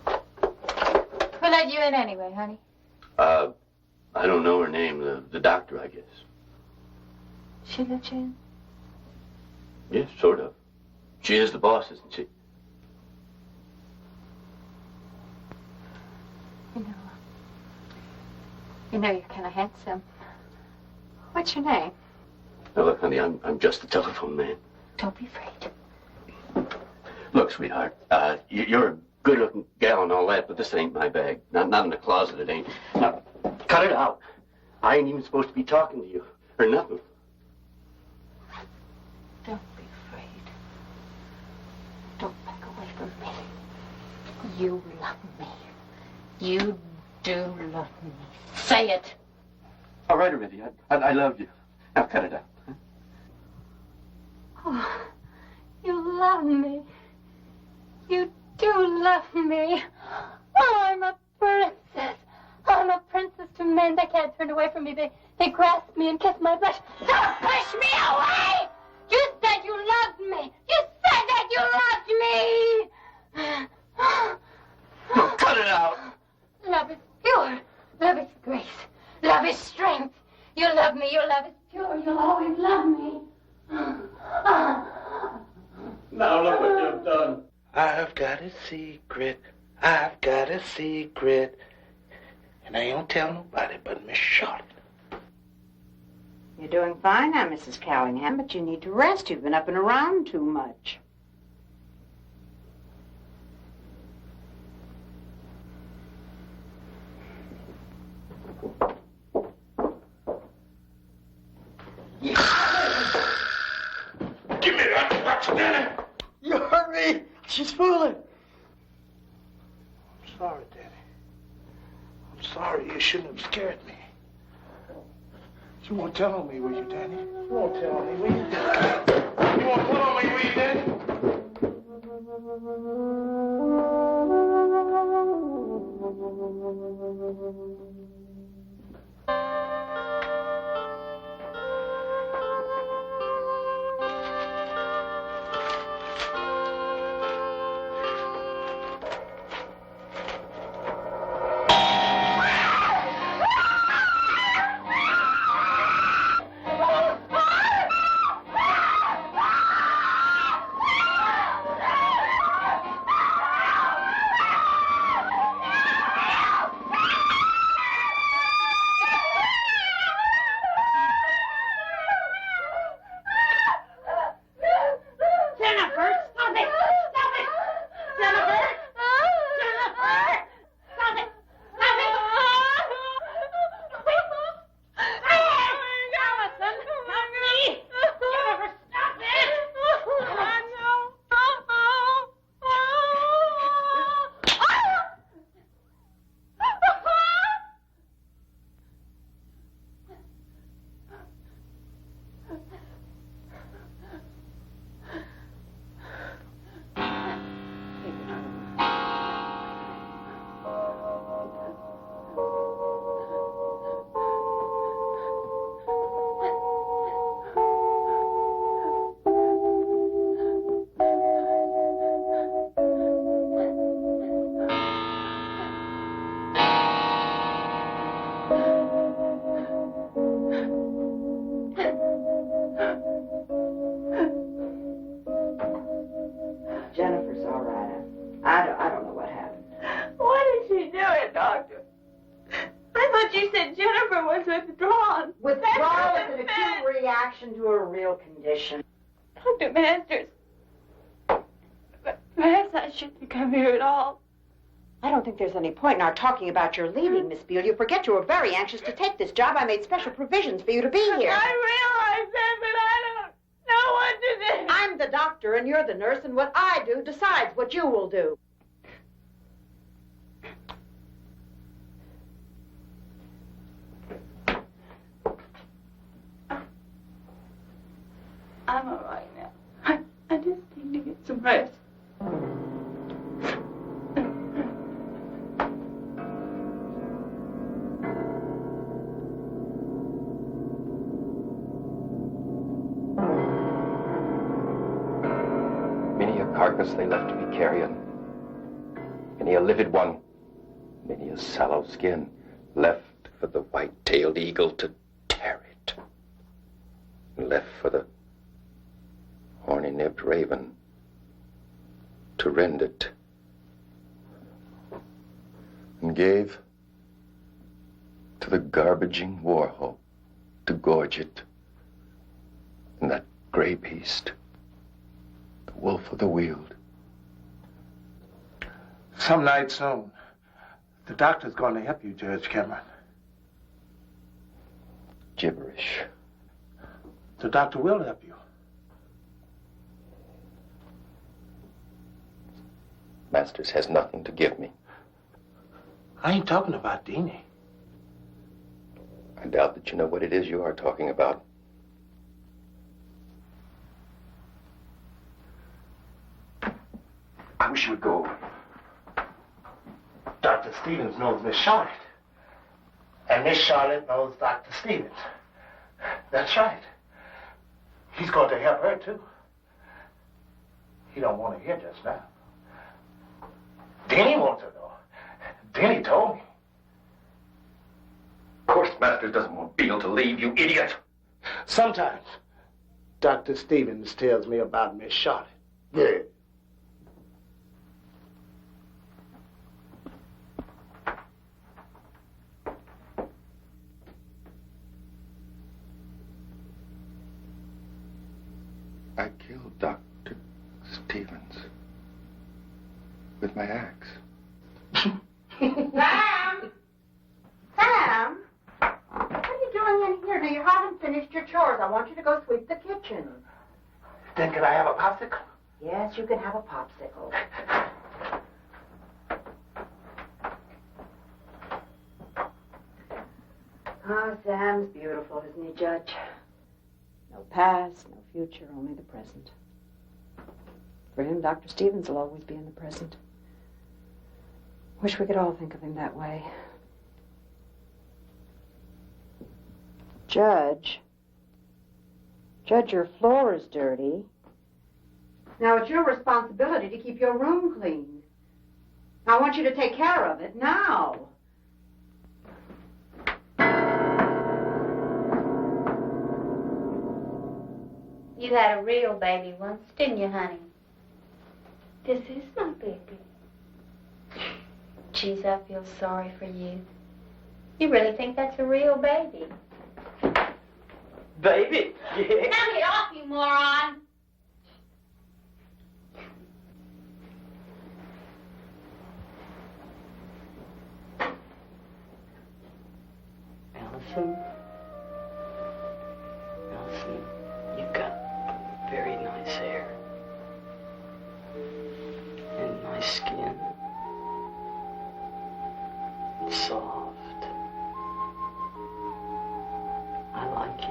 Who let you in anyway, honey? I don't know her name. The doctor, I guess. She let you in? Yes, sort of. She is the boss, isn't she? You know, you're kind of handsome. What's your name? Now, look, honey, I'm just the telephone man. Don't be afraid. Look, sweetheart, you're a good-looking gal and all that, but this ain't my bag. Not in the closet, it ain't. Now, cut it out. I ain't even supposed to be talking to you, or nothing. Don't be afraid. Don't back away from me. You love me. You do love me. Say it. All right, already. I love you. Now, cut it out. Huh? Oh, you love me. You do love me. Oh, I'm a princess. I'm a princess to men. They can't turn away from me. They grasp me and kiss my flesh. Don't push me away! You said you loved me. You said that you loved me. No, cut it out. Love is pure. Love is grace. Love is strength. You love me. Your love is pure. You'll always love me. Now look what you've done. I've got a secret. I've got a secret. And I ain't gonna tell nobody but Miss Charlotte. You're doing fine now, Mrs. Callingham, but you need to rest. You've been up and around too much. Give me that. What's that? You hurt me. She's fooling. I'm sorry, Daddy. I'm sorry. You shouldn't have scared me. You won't tell on me, will you, Daddy? You won't tell on me, will you, Daddy? You won't tell on me, will you, Daddy? To a real condition. Dr. Masters, perhaps I shouldn't come here at all. I don't think there's any point in our talking about your leaving, Miss Beale. You forget you were very anxious to take this job. I made special provisions for you to be here. I realize that, but I don't know what to do. I'm the doctor and you're the nurse, and what I do decides what you will do. I'm all right now. I just need to get some rest. Many a carcass they left to be carrion, many a livid one, many a sallow skin left for the white-tailed eagle to tear it, and left for the horny-nibbed raven to rend it, and gave to the garbaging warhawk to gorge it, and that gray beast, the wolf of the weald. Some night soon, the doctor's going to help you, Judge Cameron. Gibberish. The doctor will help you. Masters has nothing to give me. I ain't talking about Deanie. I doubt that you know what it is you are talking about. I wish you would go. Dr. Stevens knows Miss Charlotte. And Miss Charlotte knows Dr. Stevens. That's right. He's going to help her, too. He don't want to hear just now. Denny wants to know. Denny told me. Of course, Masters doesn't want Beale to leave, you idiot. Sometimes Dr. Stevens tells me about Miss Charlotte. Yeah. I killed Dr. Stevens with my axe. Sam! Sam! What are you doing in here? Now, you haven't finished your chores. I want you to go sweep the kitchen. Then can I have a popsicle? Yes, you can have a popsicle. Oh, Sam's beautiful, isn't he, Judge? No past, no future, only the present. For him, Dr. Stevens will always be in the present. Wish we could all think of him that way. Judge, your floor is dirty. Now, it's your responsibility to keep your room clean. I want you to take care of it now. You had a real baby once, didn't you, honey? This is my baby. Geez, I feel sorry for you. You really think that's a real baby? Baby? Yeah. Now get off, you moron! Allison, you've got very nice hair and nice skin. It's soft. I like you.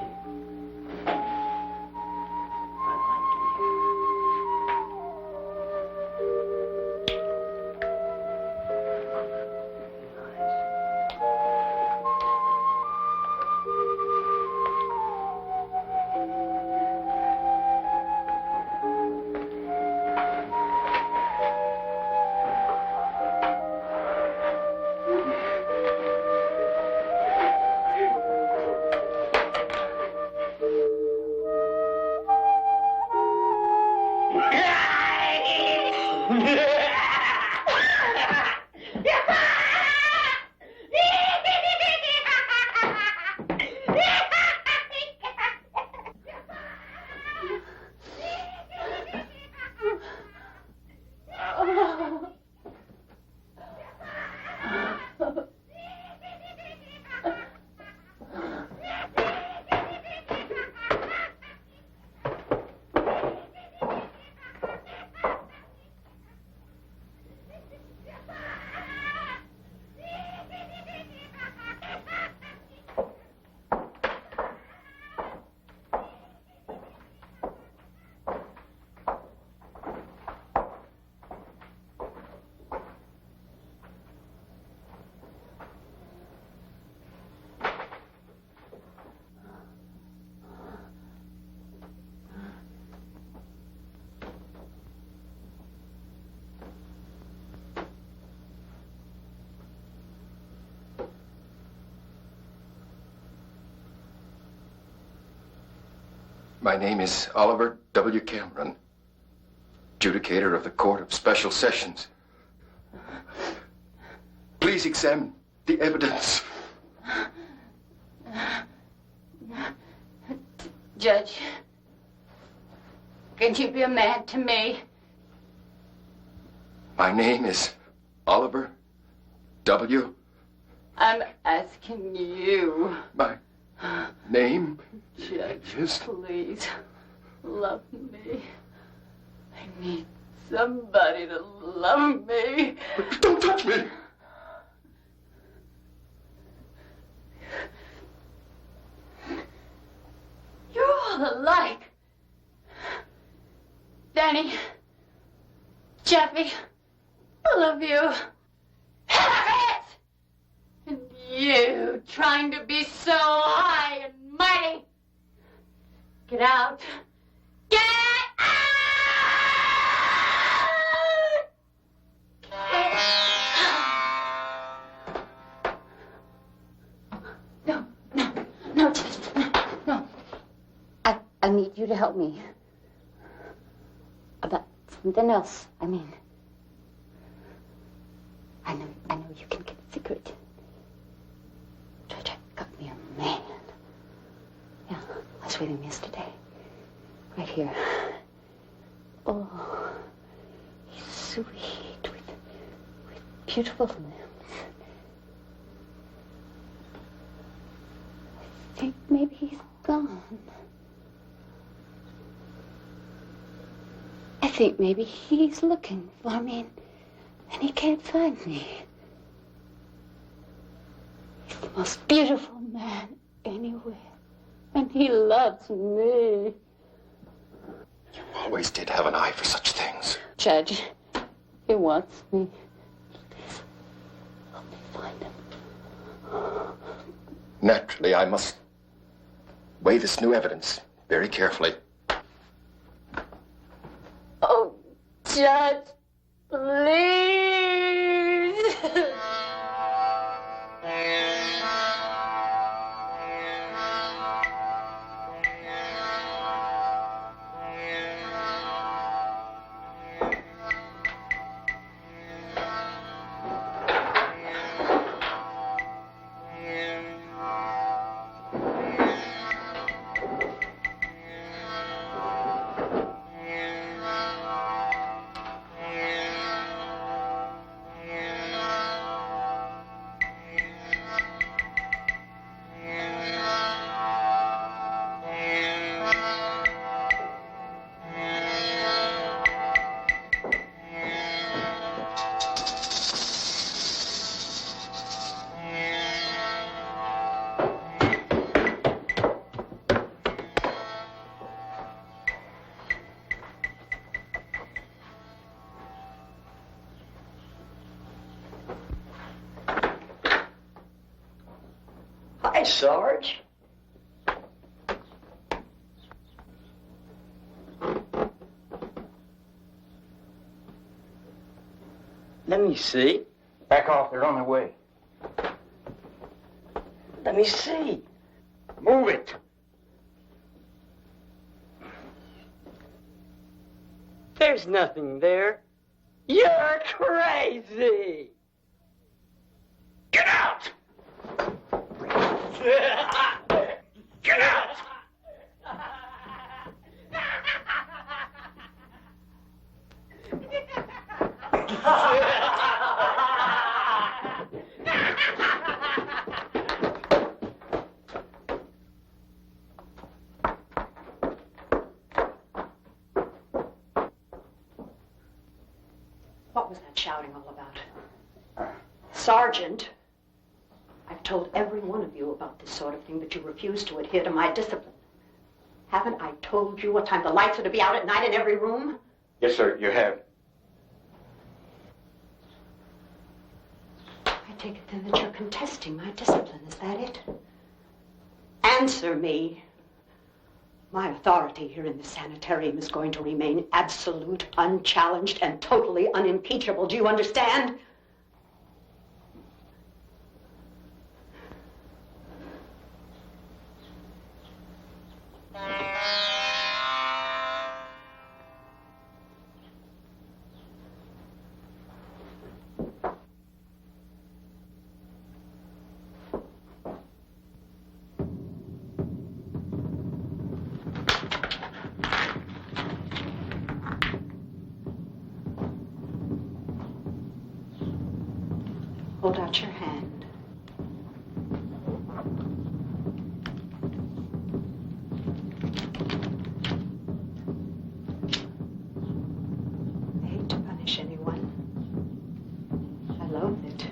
My name is Oliver W. Cameron, adjudicator of the Court of Special Sessions. Please examine the evidence. Judge, can you be a man to me? My name is Oliver W. I'm asking you. My name Judge, is... please, love me. I need somebody to love me. Don't touch me! You're all alike. Danny, Jeffy, all of you. Hypocrites! And you trying to be so high and mighty. Get out. Get out! No, just, no. I need you to help me. About something else, I mean. I know you can keep a secret. Judge, I got me a man. Yeah, I was with him yesterday. Right here. Oh, he's sweet with beautiful limbs. I think maybe he's gone. I think maybe he's looking for me and he can't find me. He's the most beautiful man anywhere. And he loves me. You always did have an eye for such things. Judge, he wants me. Please, help me find him. Naturally, I must weigh this new evidence very carefully. Oh, Judge, please. Hi, Sarge. Let me see. Back off, they're on their way. Let me see. Move it. There's nothing there. You're crazy. Get out! Get out! What was that shouting all about? Sergeant, I've told every one of you about this sort of thing, but you refuse to adhere to my discipline. Haven't I told you what time the lights are to be out at night in every room? Yes, sir, you have. I take it then that you're contesting my discipline. Is that it? Answer me. My authority here in the sanitarium is going to remain absolute, unchallenged, and totally unimpeachable. Do you understand? Hold out your hand. I hate to punish anyone. I loathe it.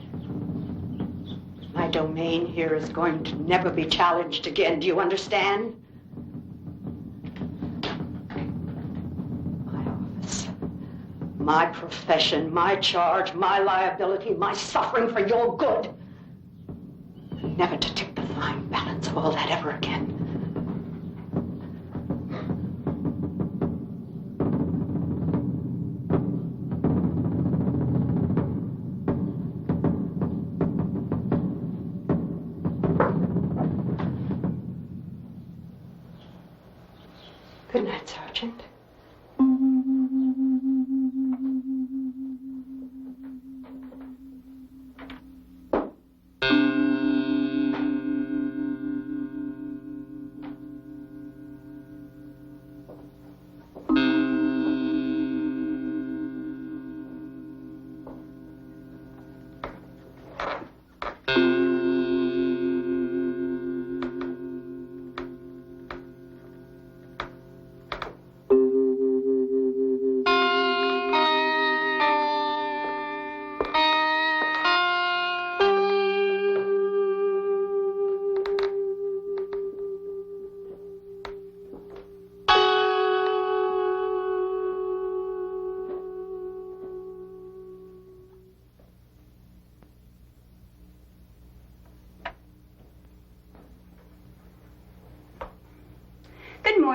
My domain here is going to never be challenged again. Do you understand? My office, my profession, my charge, my liability, my suffering for your good. Never to tip the fine balance of all that ever again. Good night, Sergeant.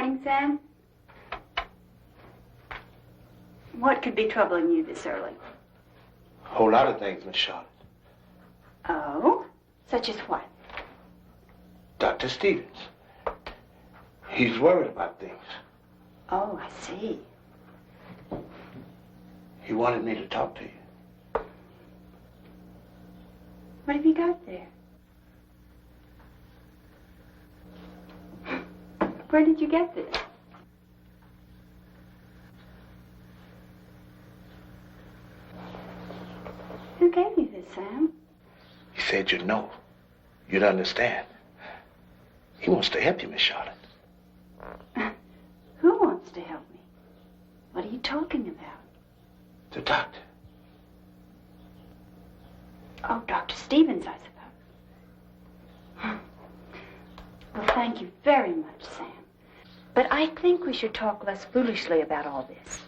morning, Sam. What could be troubling you this early? A whole lot of things, Miss Charlotte. Oh? Such as what? Dr. Stevens. He's worried about things. Oh, I see. He wanted me to talk to you. What have you got there? Where did you get this? Who gave you this, Sam? He said you'd know. You'd understand. He wants to help you, Miss Charlotte. Who wants to help me? What are you talking about? The doctor. Oh, Dr. Stevens, I suppose. Well, thank you very much, Sam. But I think we should talk less foolishly about all this.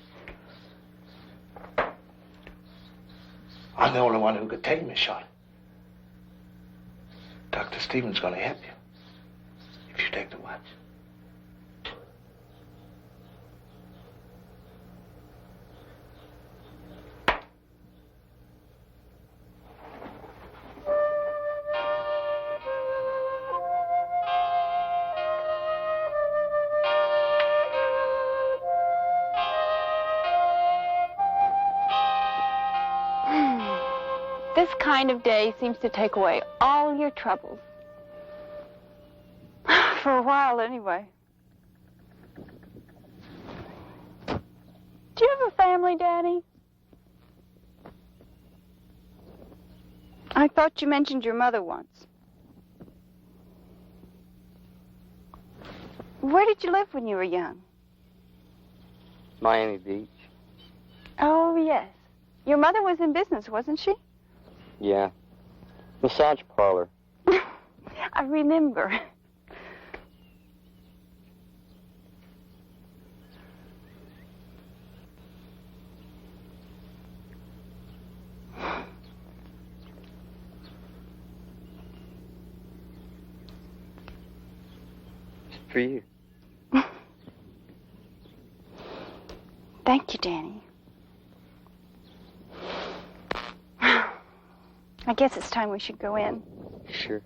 I'm the only one who could tell you, Miss Charlotte. Dr. Stevens gonna help you. If you take the watch. This kind of day seems to take away all your troubles. For a while, anyway. Do you have a family, Daddy? I thought you mentioned your mother once. Where did you live when you were young? Miami Beach. Oh, yes. Your mother was in business, wasn't she? Yeah. Massage parlor. I remember. For you. Thank you, Danny. I guess it's time we should go in. Sure.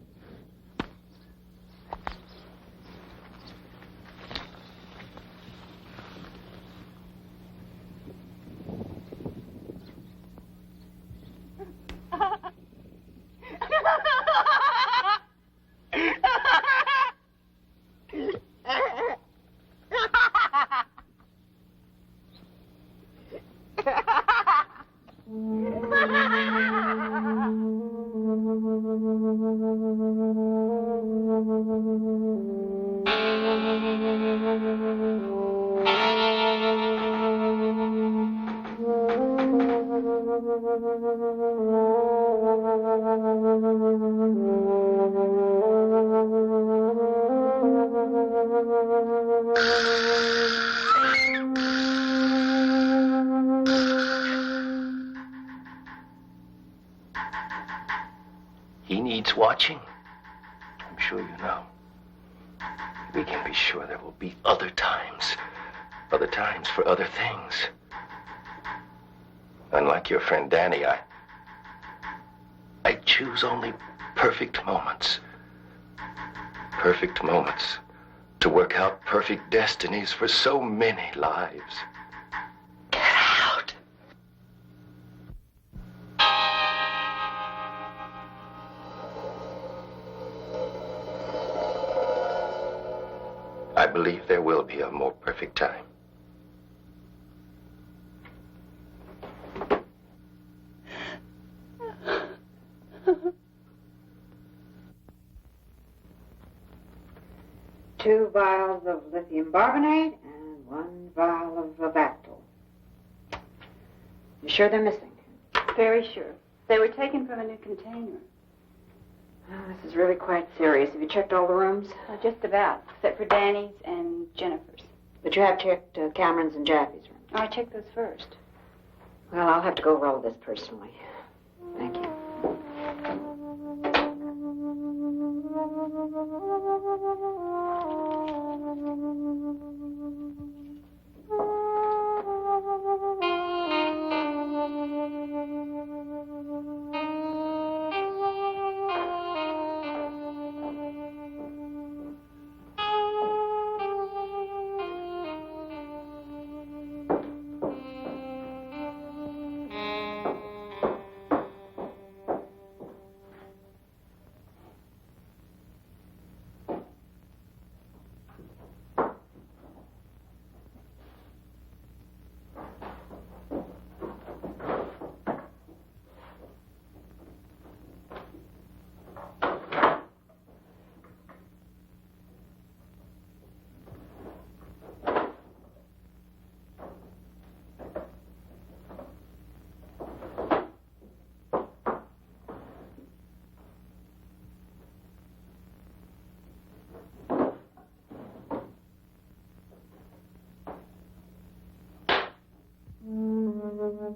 He needs watching. I'm sure you know. We can be sure there will be other times for other things. Unlike your friend Danny, I choose only perfect moments. Perfect moments to work out perfect destinies for so many lives. Get out! I believe there will be a more perfect time. Two vials of lithium barbonate and 1 vial of Vactol. You sure they're missing? Very sure. They were taken from a new container. Oh, this is really quite serious. Have you checked all the rooms? Just about, except for Danny's and Jennifer's. But you have checked Cameron's and Jaffe's room. I checked those first. Well, I'll have to go over all of this personally. Thank you.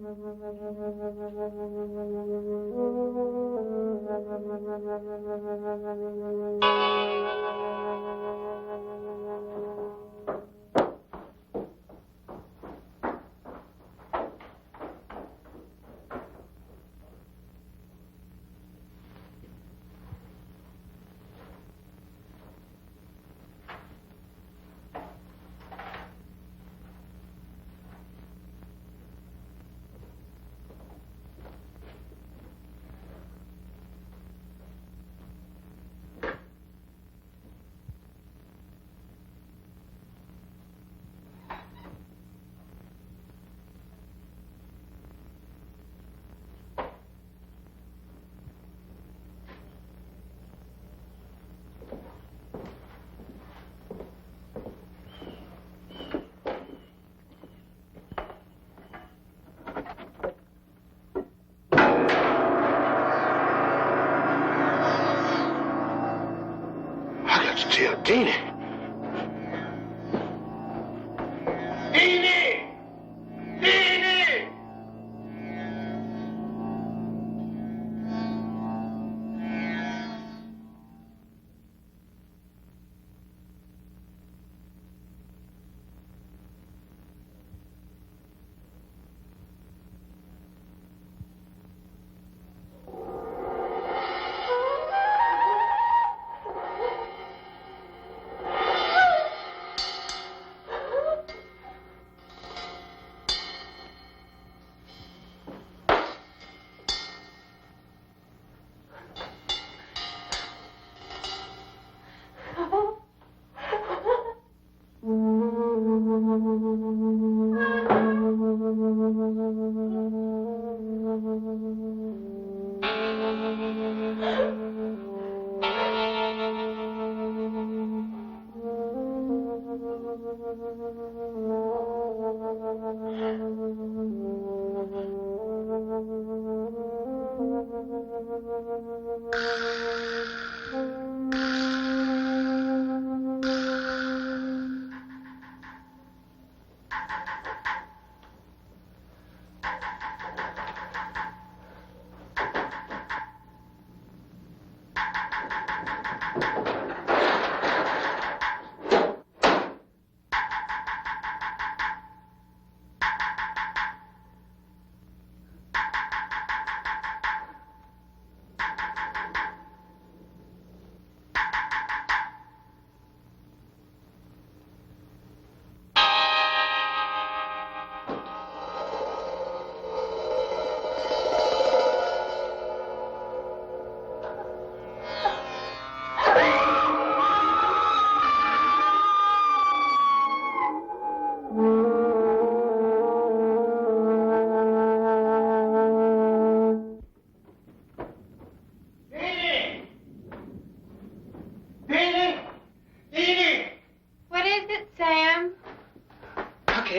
Tell Deanie. Deanie! Deanie!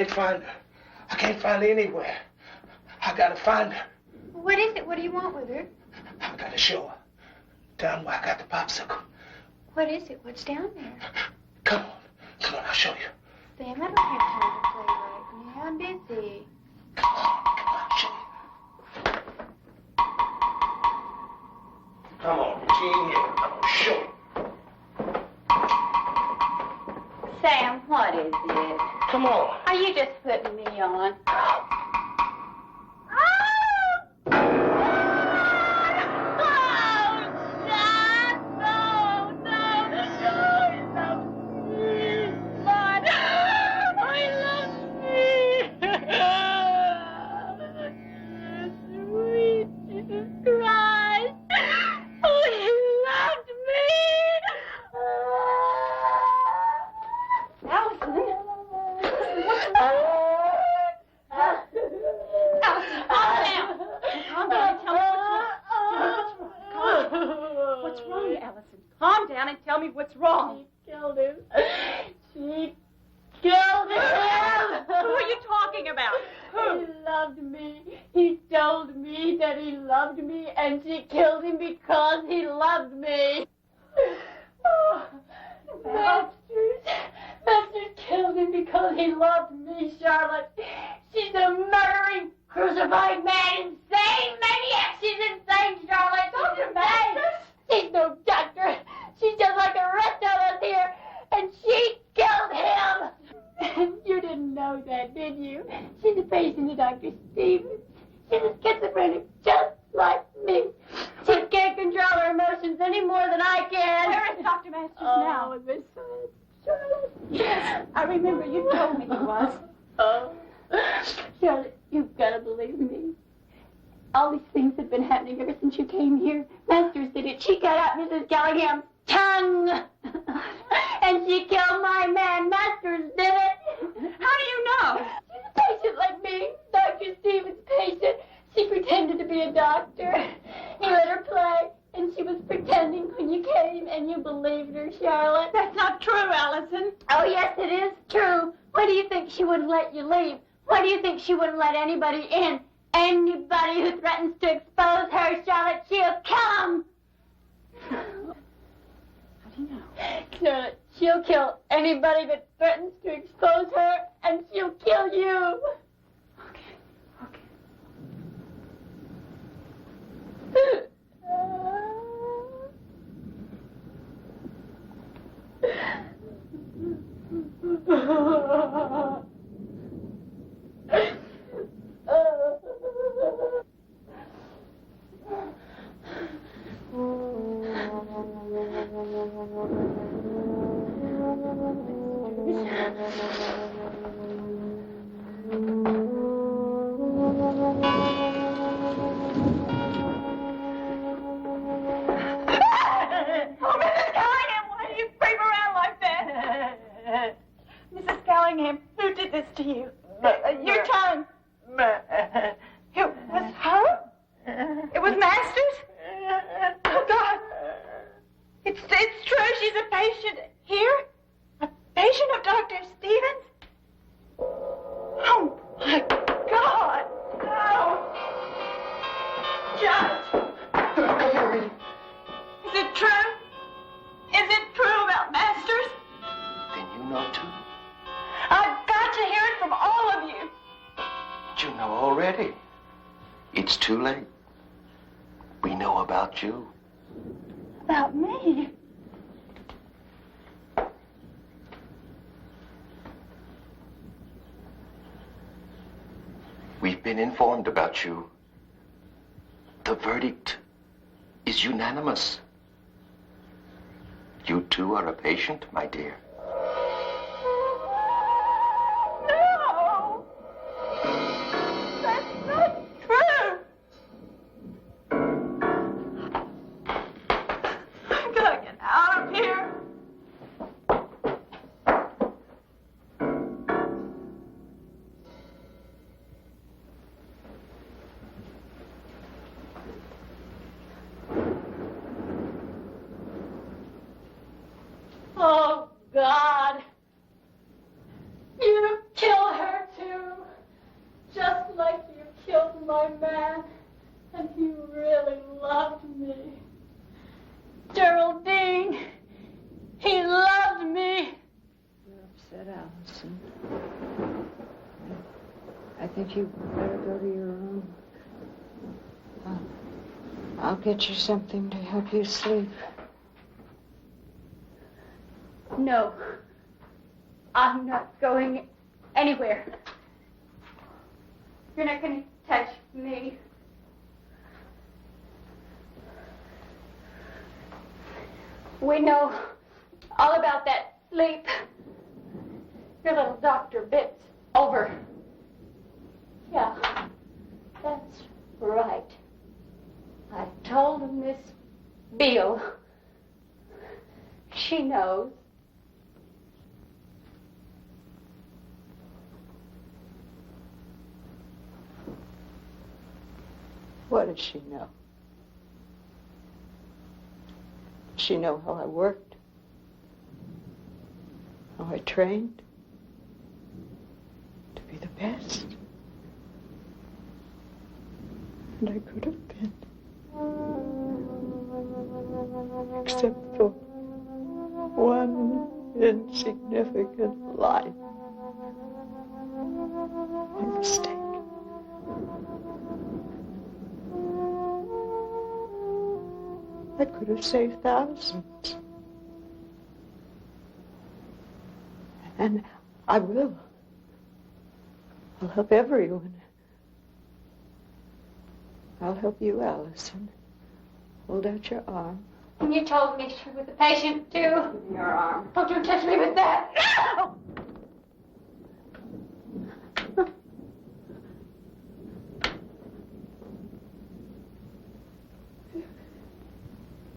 Find her. I can't find her anywhere. I gotta find her. What is it? What do you want with her? I gotta show her. Down where I got the popsicle. What is it? What's down there? Come on. Come on, I'll show you. Sam, I don't have time to play right now. I'm busy. Come on, show you. Come on, get in here. I'm gonna show you. Sam, what is it? Come on. Are you just putting me on? Masters killed him because he loved me, Charlotte. She's a murdering crucified man, insane maniac. She's insane, Charlotte. She's insane. She's no doctor. She's just like the rest of us here. And she killed him. And you didn't know that, did you? She's a patient of Dr. Stevens. She's a schizophrenic just like me. She can't control her emotions any more than I can. Where is Dr. Masters now? Oh, Miss Charlotte. Yes, I remember you told me he was. Oh, Charlotte, you've got to believe me. All these things have been happening ever since you came here. Masters did it. She cut out Mrs. Callingham's tongue. And she killed my man. Masters did it. How do you know? She's a patient like me. Dr. Stevens' patient. She pretended to be a doctor. He let her play. And she was pretending when you came, and you believed her, Charlotte. That's not true, Allison. Oh, yes, it is true. Why do you think she wouldn't let you leave? Why do you think she wouldn't let anybody in? Anybody who threatens to expose her, Charlotte, she'll kill him. How do you know? Charlotte, she'll kill anybody that threatens to expose her, and she'll kill you. Okay. Mrs. Callingham, who did this to you? Your tongue. It was her? It was Masters? Oh, God. It's true. She's a patient here? A patient of Dr. Stevens? Oh, my God. No. Judge. Is it true? Is it true about Masters? Then you know too. I've got to hear it from all of you. But you know already. It's too late. We know about you. About me? We've been informed about you. The verdict is unanimous. You too are a patient, my dear. No! That's not true! I've got to get out of here. Oh, God. You kill her, too. Just like you killed my man. And he really loved me. Geraldine, he loved me. You're upset, Allison. I think you better go to your room. I'll get you something to help you sleep. No. I'm not going anywhere. You're not going to touch me. We know all about that sleep. Your little doctor bit's over. Yeah, that's right. I told Miss Beale. She knows. What does she know? Does she know how I worked? How I trained? To be the best? And I could have been. Except for one insignificant lie. One mistake. I could have saved thousands. And I will. I'll help everyone. I'll help you, Allison. Hold out your arm. And you told me she was a patient, too. Give me your arm. Don't you touch me with that. No!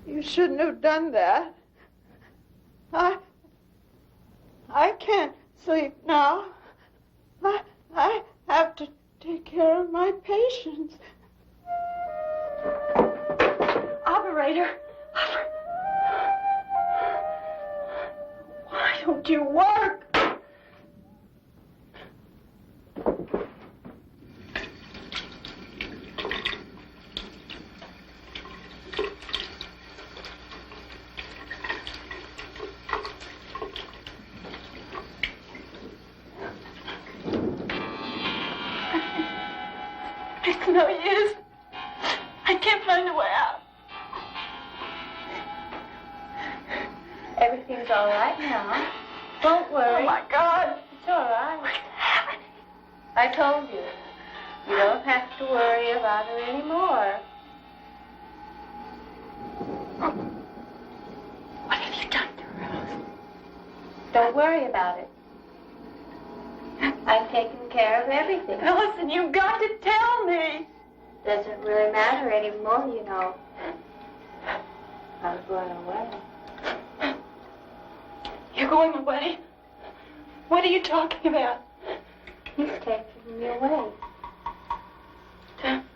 You shouldn't have done that. I can't sleep now. I have to take care of my patients. Operator. Why don't you work? It's no use. I can't find a way out. Everything's all right now. Don't worry. Oh, my God. It's all right. What's happening? I told you. You don't have to worry about her anymore. What have you done to her? Don't worry about it. I've taken care of everything. Ellison, you've got to tell me. Doesn't really matter anymore, you know. I'm going away. You're going away? What are you talking about? He's taking me away.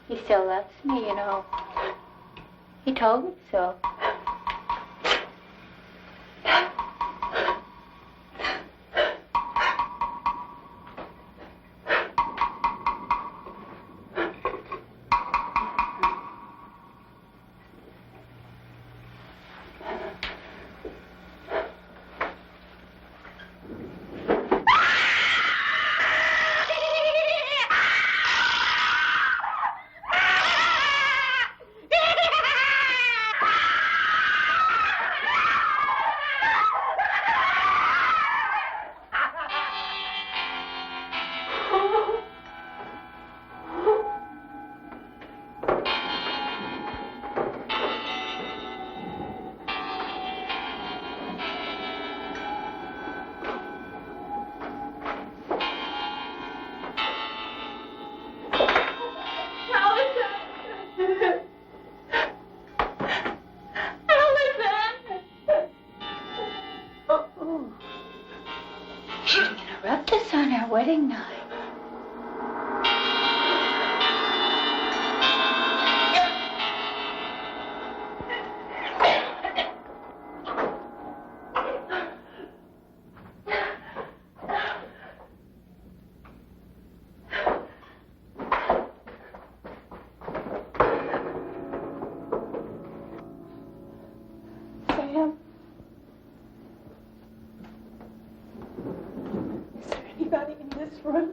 He still loves me, you know. He told me so. Wedding night. Sam? Is there anybody in this room?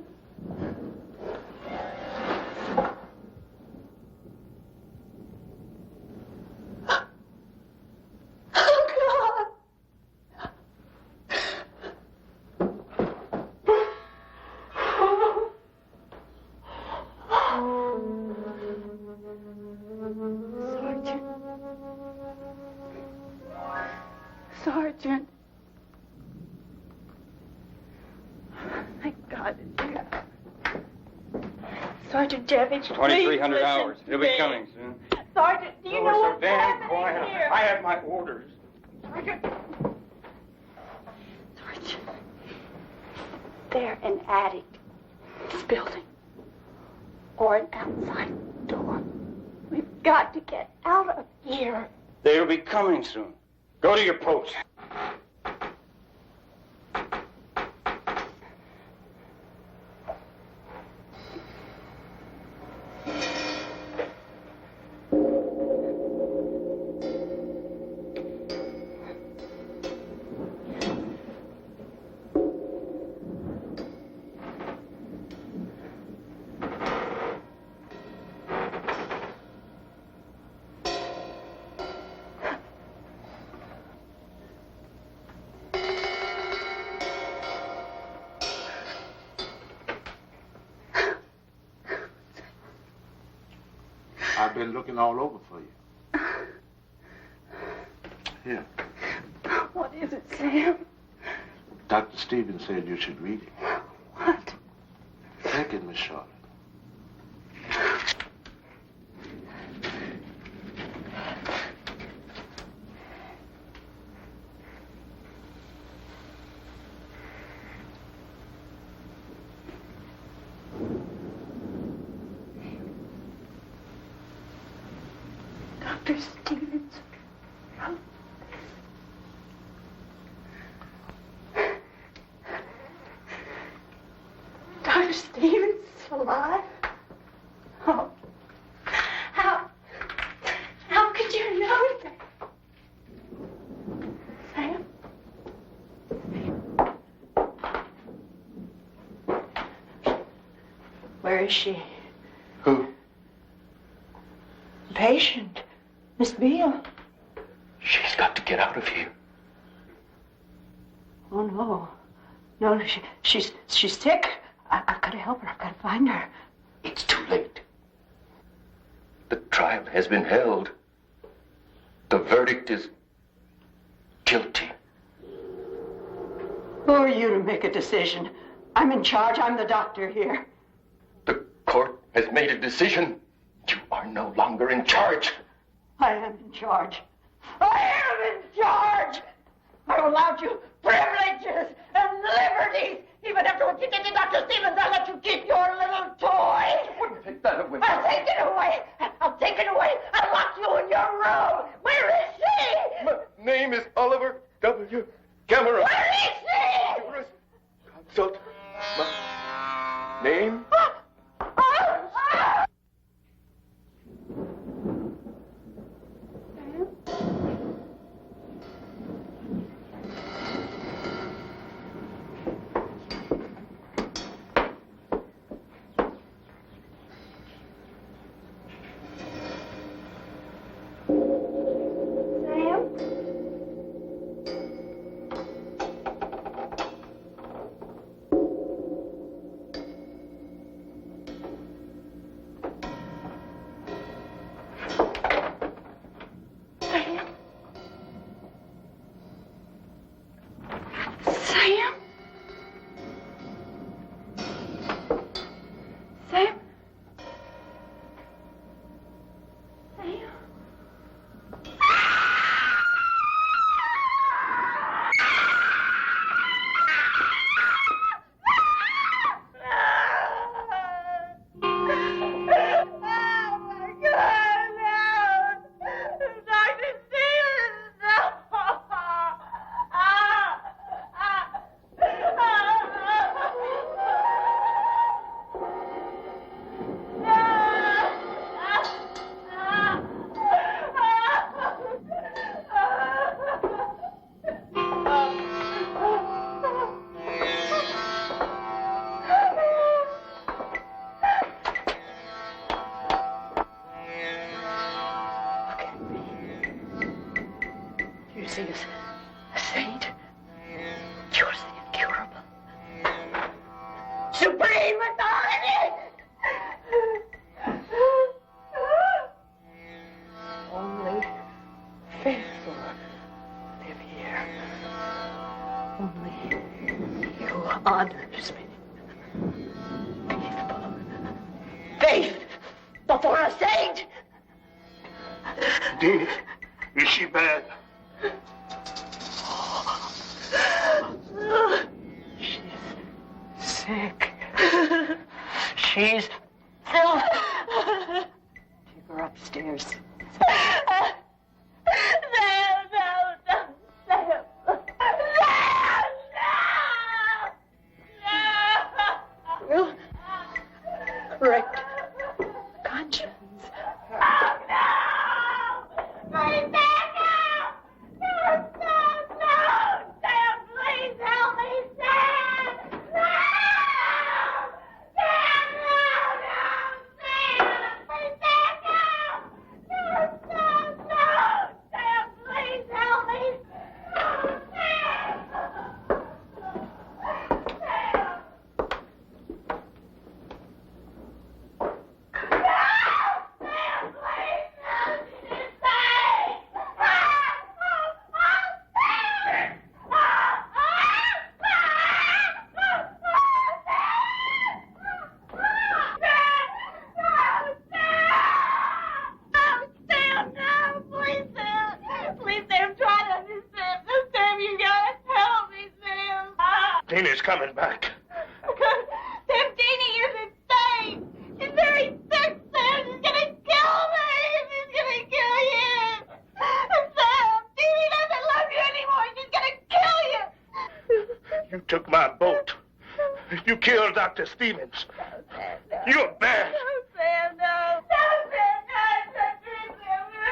Sergeant. Thank God it's here. Sergeant Jevich, 2,300 hours. He'll be coming soon. Sergeant, do you know what's happening here? I have my orders. Sergeant. Sergeant. They're an addict. This building. Or an outside door. We've got to get out of here. They'll be coming soon. Go to your post. I've been looking all over for you. Here. What is it, Sam? Dr. Stevens said you should read it. What? Take it, Miss Charlotte. Dr. Stevens wrote this. Dr. Stevens is alive? Oh. How could you know that? Sam? Where is she? Who? The patient. Miss Beale. She's got to get out of here. Oh, no. No, she's sick. I've got to help her. I've got to find her. It's too late. The trial has been held. The verdict is guilty. Who are you to make a decision? I'm in charge. I'm the doctor here. The court has made a decision. You are no longer in charge. I am in charge. I am in charge! I've allowed you privileges and liberties. Even after what you did to Dr. Stevens, I'll let you keep your little toy. You wouldn't take that away. I'll take it away. I'll take it away. I'll lock you in your room. Where is she? My name is Oliver W. Cameron. Where is she? Juris Consult. My name? Tina's coming back. Sam, Jeannie is insane. She's very sick, Sam. She's gonna kill me. She's gonna kill you. Sam, Jeannie doesn't love you anymore. She's gonna kill you. You took my boat. You killed Dr. Stevens. You're bad. No, Sam, no. No, Sam, no. Don't do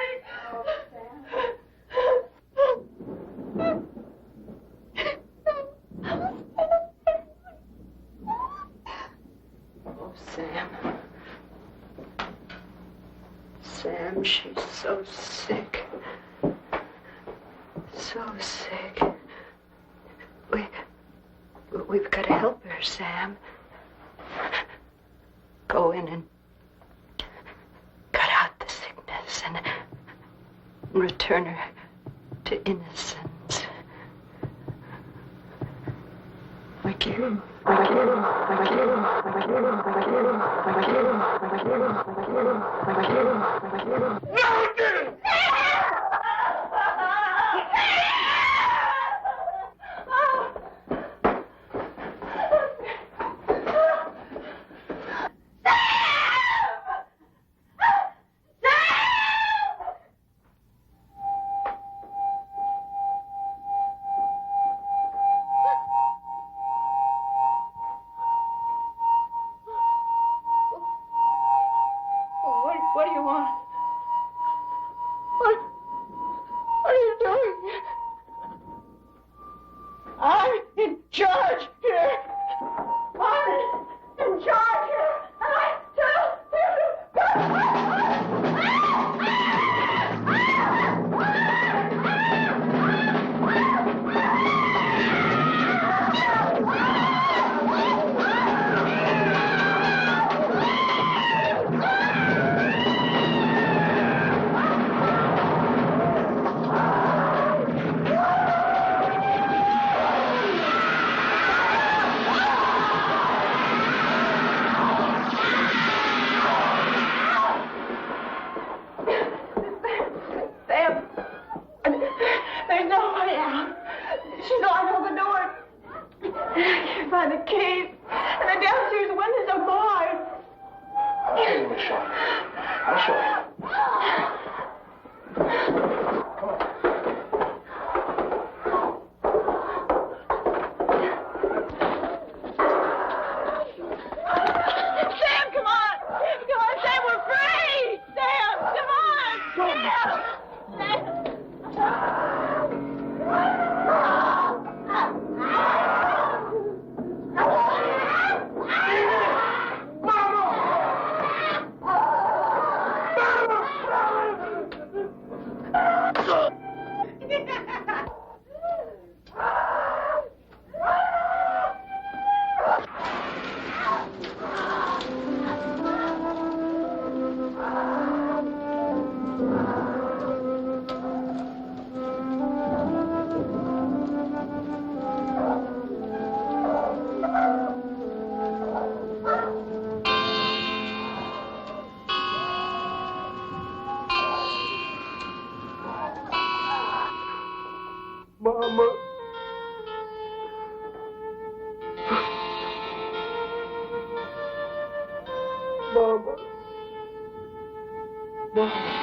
it, Sam. Sam, she's so sick. So sick. We've got to help her, Sam. Go in and cut out the sickness and return her to innocence. What do you want? What are you doing? I'm in charge here. I'm in charge here. And I tell you to the keys, and the downstairs windows are barred. I'll show you, Miss Shaw. I'll show you. Sam, come on! Come on, Sam, we're free! Sam, come on! Mama. Mama. Mama.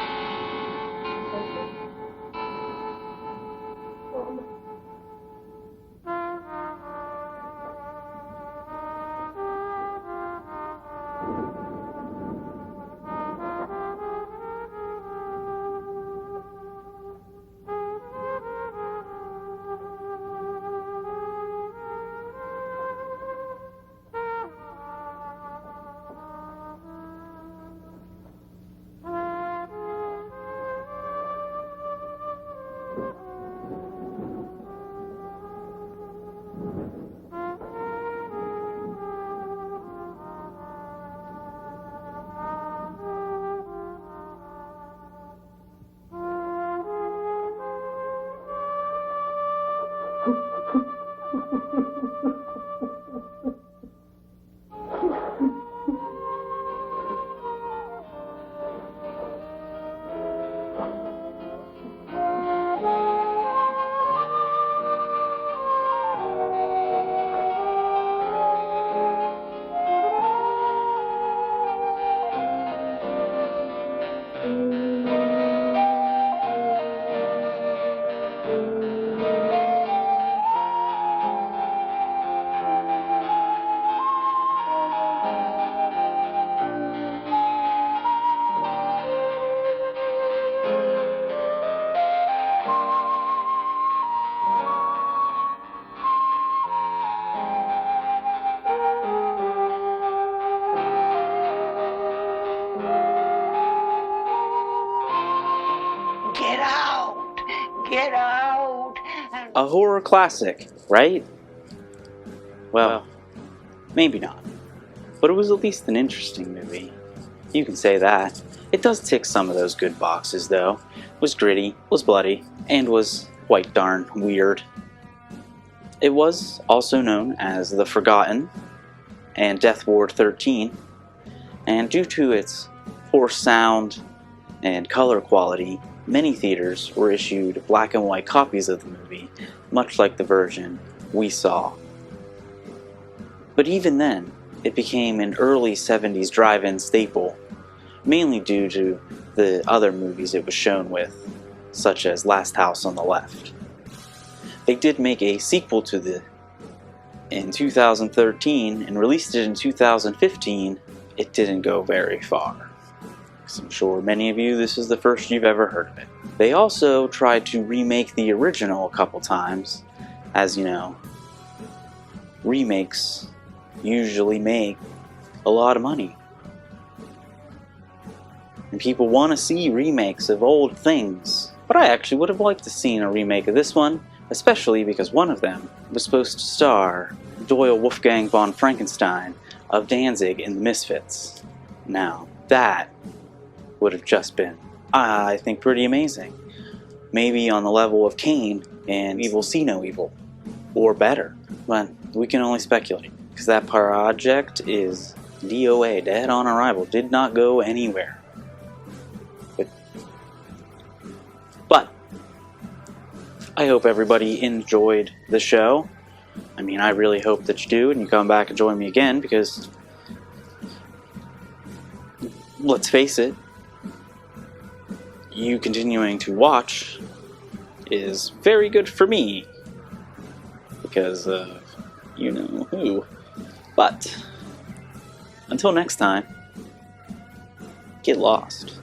Get out! Get out! A horror classic, right? Well, maybe not. But it was at least an interesting movie. You can say that. It does tick some of those good boxes, though. It was gritty, was bloody, and was quite darn weird. It was also known as The Forgotten and Death Ward 13, and due to its poor sound and color quality, many theaters were issued black and white copies of the movie, much like the version we saw. But even then, it became an early 70s drive-in staple, mainly due to the other movies it was shown with, such as Last House on the Left. They did make a sequel to in 2013 and released it in 2015. It didn't go very far. Because I'm sure many of you, this is the first you've ever heard of it. They also tried to remake the original a couple times, as you know, remakes usually make a lot of money. And people want to see remakes of old things. But I actually would have liked to see a remake of this one, especially because one of them was supposed to star Doyle Wolfgang von Frankenstein of Danzig in The Misfits. Now, that would have just been, I think, pretty amazing. Maybe on the level of Kane and Evil See No Evil, or better. But we can only speculate, because that project is DOA, dead on arrival, did not go anywhere. But I hope everybody enjoyed the show. I mean, I really hope that you do, and you come back and join me again, because let's face it, you continuing to watch is very good for me, because of you know who. But until next time, get lost.